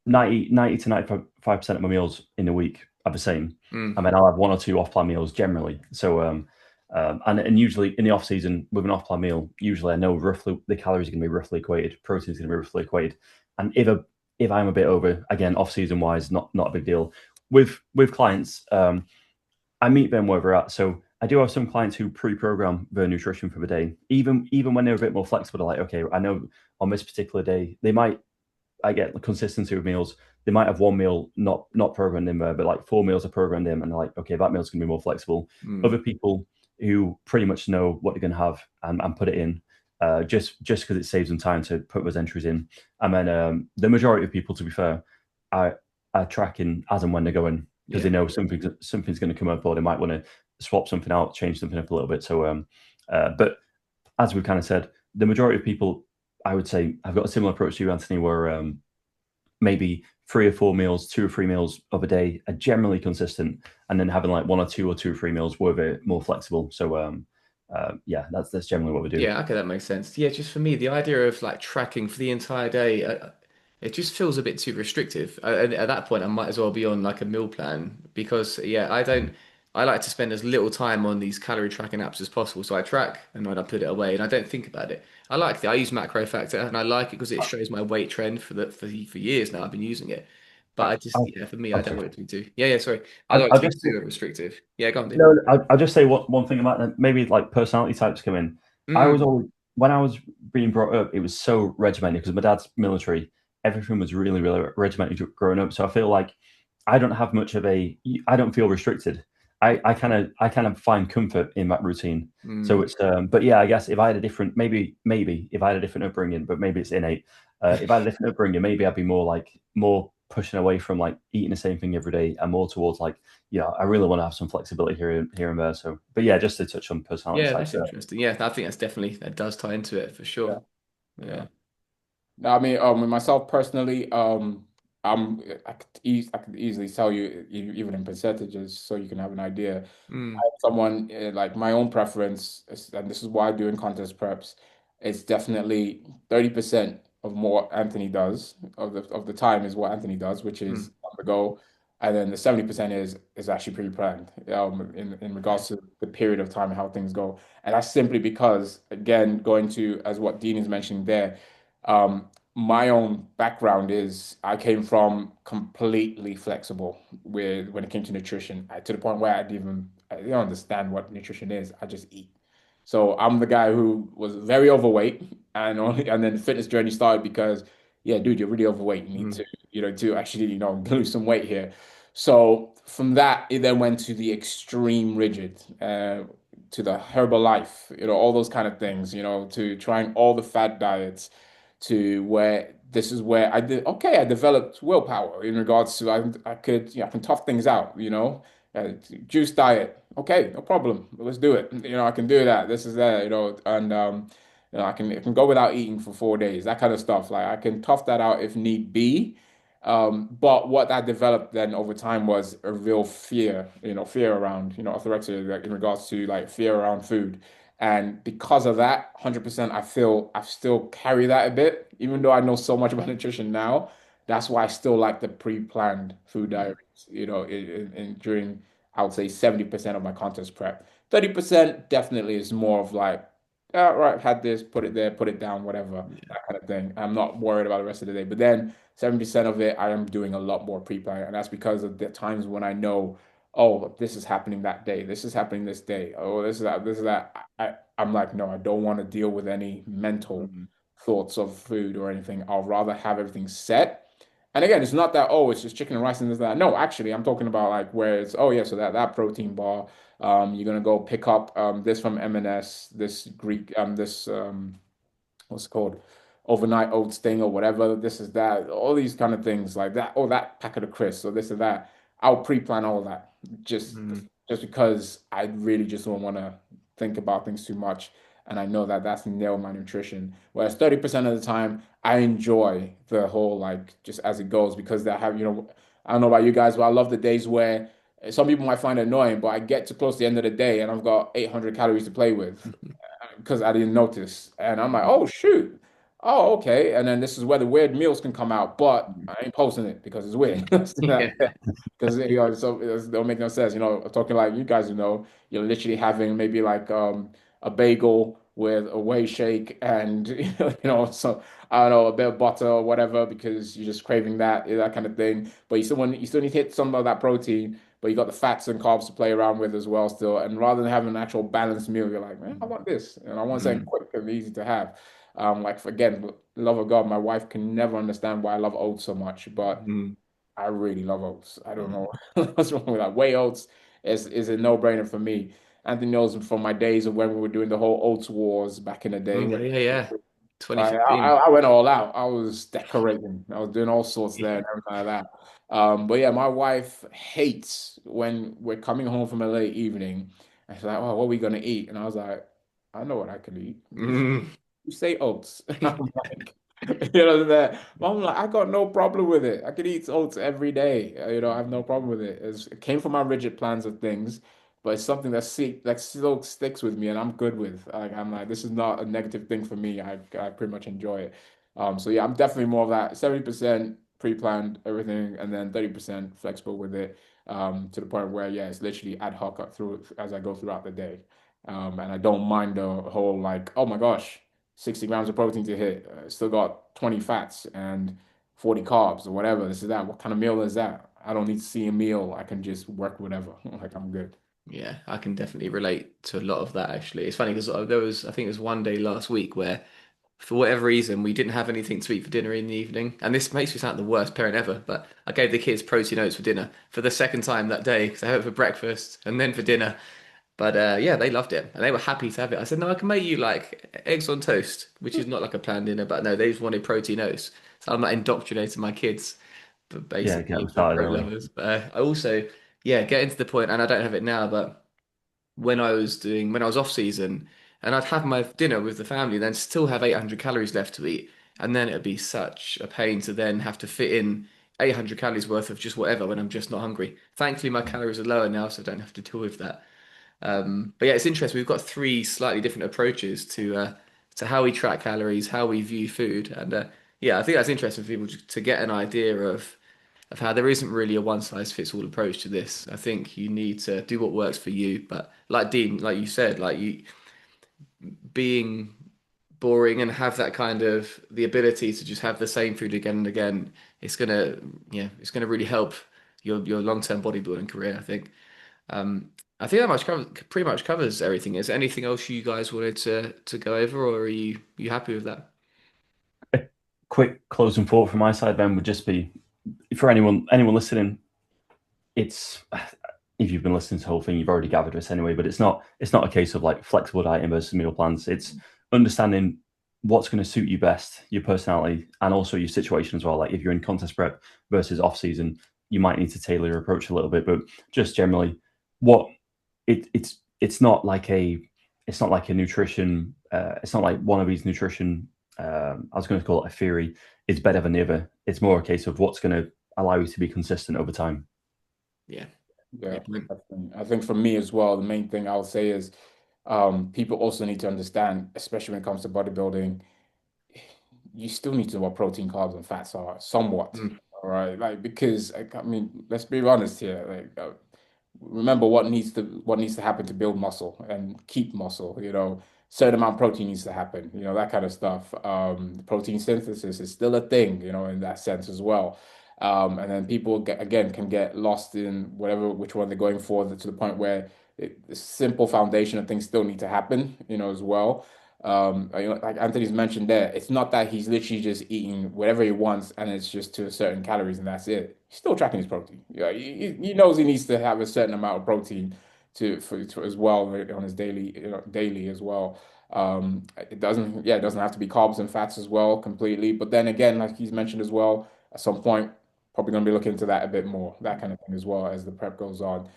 90 to 95% of my meals in a week are the same. Mm, I mean, I'll have one or two off-plan meals generally. So, and usually in the off season with an off-plan meal, usually I know roughly the calories are going to be roughly equated, protein's going to be roughly equated. And if I'm a bit over, again, off season wise, not a big deal. With clients, I meet them where they're at. So I do have some clients who pre-program their nutrition for the day, even when they're a bit more flexible. They're like, okay, I know on this particular day I get consistency with meals. They might have one meal not programmed in there, but like 4 meals are programmed in, and they're like, okay, that meal's gonna be more flexible. mm, Other people who pretty much know what they're gonna have and put it in, just because it saves them time to put those entries in. And then the majority of people, to be fair, are tracking as and when they're going because yeah. they know something's going to come up, or they might want to swap something out, change something up a little bit. So, but as we've kind of said, the majority of people I would say I've got a similar approach to you, Anthony, where maybe 3 or 4 meals, 2 or 3 meals of a day are generally consistent, and then having like 1 or 2 or 3 meals were a bit more flexible. So yeah, that's generally what we do. Yeah, okay, that makes sense. Yeah, just for me, the idea of like tracking for the entire day, it just feels a bit too restrictive. And at that point, I might as well be on like a meal plan because, yeah, I don't. I like to spend as little time on these calorie tracking apps as possible. So I track and then I put it away and I don't think about it. I use Macro Factor and I like it because it shows my weight trend for years now. I've been using it, but I just I, yeah, for me, I don't okay. want it to be too. Yeah, yeah, sorry, I don't want I'll it to be just too restrictive. Yeah, go on, dude. no, I'll just say one thing about that. Maybe like personality types come in. I was Mm, always when I was being brought up, it was so regimented because my dad's military. Everything was really, really regimented growing up. So I feel like I don't have much of a. I don't feel restricted. I kind of find comfort in that routine. So mm, it's but yeah, I guess if I had a different maybe if I had a different upbringing, but maybe it's innate. If I had a different upbringing, maybe I'd be more pushing away from like eating the same thing every day and more towards like yeah, I really want to have some flexibility here and there. So, but yeah, just to touch on personality yeah, types that's there. interesting. Yeah, I think that's definitely that does tie into it for Yeah, sure. yeah. Yeah. No, I mean, with myself personally, I could easily tell you even in percentages, so you can have an idea. Mm, I have someone like my own preference, and this is why I do in contest preps. It's definitely 30% of more Anthony does of the time is what Anthony does, which is mm, on the go, and then the 70% is actually pre-planned in regards to the period of time and how things go. And that's simply because, again, going to as what Dean is mentioning there. My own background is I came from completely flexible with when it came to nutrition to the point where I didn't understand what nutrition is. I just eat. So I'm the guy who was very overweight and then the fitness journey started because yeah, dude, you're really overweight. You need mm, to actually, lose some weight here. So from that, it then went to the extreme rigid, to the Herbalife, all those kind of things, to trying all the fad diets to where this is where I developed willpower in regards to I could I can tough things out, juice diet. Okay, no problem. Let's do it. I can do that. This is that, and I can go without eating for 4 days, that kind of stuff. Like I can tough that out if need be. But what that developed then over time was a real fear, fear around, orthorexia, like in regards to like fear around food. And because of that, 100%, I feel I still carry that a bit, even though I know so much about nutrition now. That's why I still like the pre-planned food mm, diaries, during, I would say 70% of my contest prep. 30% definitely is more of like, right, had this, put it there, put it down, whatever, yeah. that kind of thing. I'm not worried about the rest of the day. But then 70% of it, I am doing a lot more pre-planning. And that's because of the times when I know, oh, this is happening that day. This is happening this day. Oh, this is that. This is that. I'm like, no, I don't want to deal with any mental Mm, thoughts of food or anything. I'll rather have everything set. And again, it's not that, oh, it's just chicken and rice and this, that. No, actually, I'm talking about like where it's, oh, yeah, so that protein bar, you're gonna go pick up this from M&S, this Greek, this what's it called? Overnight oats thing or whatever. This is that. All these kind of things like that. Oh, that packet of crisps or this or that. I'll pre-plan all of that just mm, just because I really just don't want to think about things too much. And I know that that's nail my nutrition. Whereas 30% of the time, I enjoy the whole like just as it goes because they have, I don't know about you guys, but I love the days where some people might find it annoying, but I get to close the end of the day and I've got 800 calories to play with because I didn't notice. And I'm like, mm. oh shoot. Oh, okay. And then this is where the weird meals can come out, but Mm. I ain't posting it because it's weird. Yeah. Because so it don't make no sense. Talking like you guys, you're literally having maybe like a bagel with a whey shake and so I don't know, a bit of butter or whatever because you're just craving that kind of thing. But you still need to hit some of that protein, but you got the fats and carbs to play around with as well still. And rather than having an actual balanced meal, you're like, man, I want this and I want something Mm, quick and easy to have. Like again, love of God, my wife can never understand why I love oats so much, but mm, I really love oats. I don't mm. know what's wrong with that. Whey oats is a no-brainer for me. Anthony knows from my days of when we were doing the whole oats wars back in the day. Mm, yeah, yeah. I, I, 2015. I went all out. I was decorating. I was doing all sorts there and everything like that. But yeah, my wife hates when we're coming home from a late evening. And she's like, "Oh, what are we gonna eat?" And I was like, "I know what I can eat." Mm, you say oats. I'm like, that. I'm like, I got no problem with it. I could eat oats every day. I have no problem with it. It came from my rigid plans of things, but it's something that still sticks with me, and I'm good with. Like, I'm like, this is not a negative thing for me. I pretty much enjoy it. So yeah, I'm definitely more of that 70% pre-planned everything, and then 30% flexible with it. To the point where yeah, it's literally ad hoc up through as I go throughout the day. And I don't mind the whole like, oh my gosh, 60 grams of protein to hit. Still got 20 fats and 40 carbs or whatever. This is that. What kind of meal is that? I don't need to see a meal. I can just work whatever. Like I'm good. Yeah, I can definitely relate to a lot of that actually. It's funny because there was, I think it was one day last week where for whatever reason we didn't have anything to eat for dinner in the evening. And this makes me sound like the worst parent ever, but I gave the kids protein oats for dinner for the second time that day because I had it for breakfast and then for dinner. But yeah, they loved it and they were happy to have it. I said, no, I can make you like eggs on toast, which is not like a planned dinner, but no, they just wanted protein oats. So I'm not indoctrinating my kids, but Yeah, get basically them for started pro early. lovers. But I also, yeah, getting to the point, and I don't have it now, but when I was off season and I'd have my dinner with the family, then still have 800 calories left to eat. And then it'd be such a pain to then have to fit in 800 calories worth of just whatever when I'm just not hungry. Thankfully, my calories are lower now, so I don't have to deal with that. But yeah, it's interesting. We've got three slightly different approaches to how we track calories, how we view food, and yeah, I think that's interesting for people to get an idea of how there isn't really a one size fits all approach to this. I think you need to do what works for you. But like Dean, like you said, like you being boring and have that kind of the ability to just have the same food again and again, it's gonna yeah, it's gonna really help your long term bodybuilding career. I think. Um, I think that pretty much covers everything. Is there anything else you guys wanted to go over, or are you happy with that? A quick closing thought from my side then would just be for anyone listening, it's if you've been listening to the whole thing, you've already gathered this anyway. But it's not a case of like flexible dieting versus meal plans. It's understanding what's going to suit you best, your personality, and also your situation as well. Like if you're in contest prep versus off season, you might need to tailor your approach a little bit. But just generally, what it's not like a nutrition. It's not like one of these nutrition. I was going to call it a theory. It's better than the other. It's more a case of what's going to allow you to be consistent over time. Yeah, Yeah, great point. definitely. I think for me as well, the main thing I'll say is people also need to understand, especially when it comes to bodybuilding, you still need to know what protein, carbs, and fats are somewhat. Mm, All right. Like, because I mean, let's be honest here. Like, remember what needs to happen to build muscle and keep muscle. Certain amount of protein needs to happen. That kind of stuff. Protein synthesis is still a thing. In that sense as well. And then people again can get lost in whatever which one they're going for to the point where the simple foundation of things still need to happen. As well. Like Anthony's mentioned there, it's not that he's literally just eating whatever he wants and it's just to a certain calories and that's it. He's still tracking his protein. He knows he needs to have a certain amount of protein to as well on his daily as well. It doesn't have to be carbs and fats as well completely. But then again, like he's mentioned as well, at some point, probably going to be looking into that a bit more, that kind of thing as well as the prep goes on.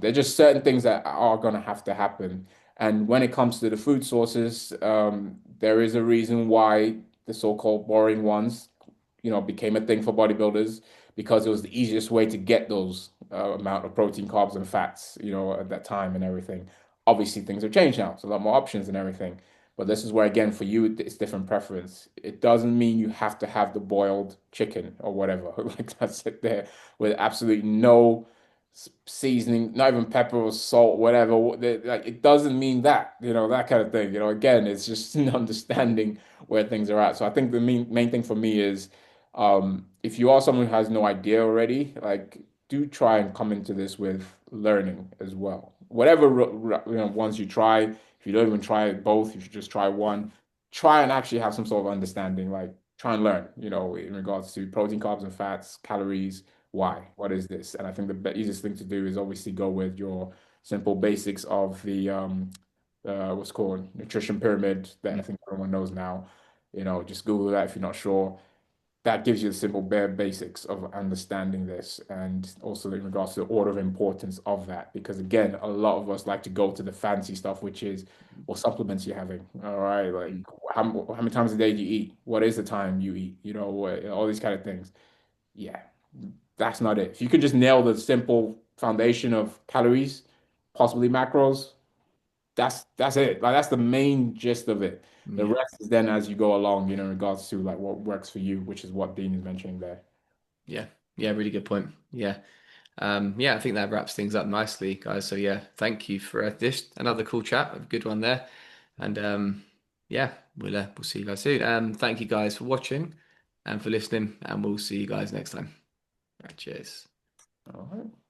There's just certain things that are going to have to happen and when it comes to the food sources, there is a reason why the so-called boring ones, became a thing for bodybuilders because it was the easiest way to get those amount of protein, carbs, and fats, at that time and everything. Obviously, things have changed now. It's a lot more options and everything. But this is where, again, for you, it's different preference. It doesn't mean you have to have the boiled chicken or whatever. Like that's it there with absolutely no seasoning, not even pepper or salt, whatever. Like it doesn't mean that, that kind of thing. Again, it's just an understanding where things are at. So I think the main thing for me is, if you are someone who has no idea already, like do try and come into this with learning as well. Whatever ones you try, if you don't even try both, you should just try one. Try and actually have some sort of understanding, like try and learn, in regards to protein, carbs, and fats, calories why? What is this? And I think the easiest thing to do is obviously go with your simple basics of the what's called nutrition pyramid that I mm. think everyone knows now. Just Google that if you're not sure. that gives you the simple bare basics of understanding this, and also in regards to the order of importance of that. Because again, a lot of us like to go to the fancy stuff, which is what supplements you're having. All right, like Mm. how many times a day do you eat? What is the time you eat? All these kind of things. Yeah, that's not it. If you could just nail the simple foundation of calories, possibly macros, that's it. Like that's the main gist of it. The Yeah. rest is then as you go along, in regards to like what works for you, which is what Dean is mentioning there. Yeah. Yeah. Really good point. Yeah. Yeah, I think that wraps things up nicely, guys. So yeah, thank you for this. Another cool chat, a good one there. And yeah, we'll see you guys soon. Thank you guys for watching and for listening, and we'll see you guys next time. Right, cheers. All right.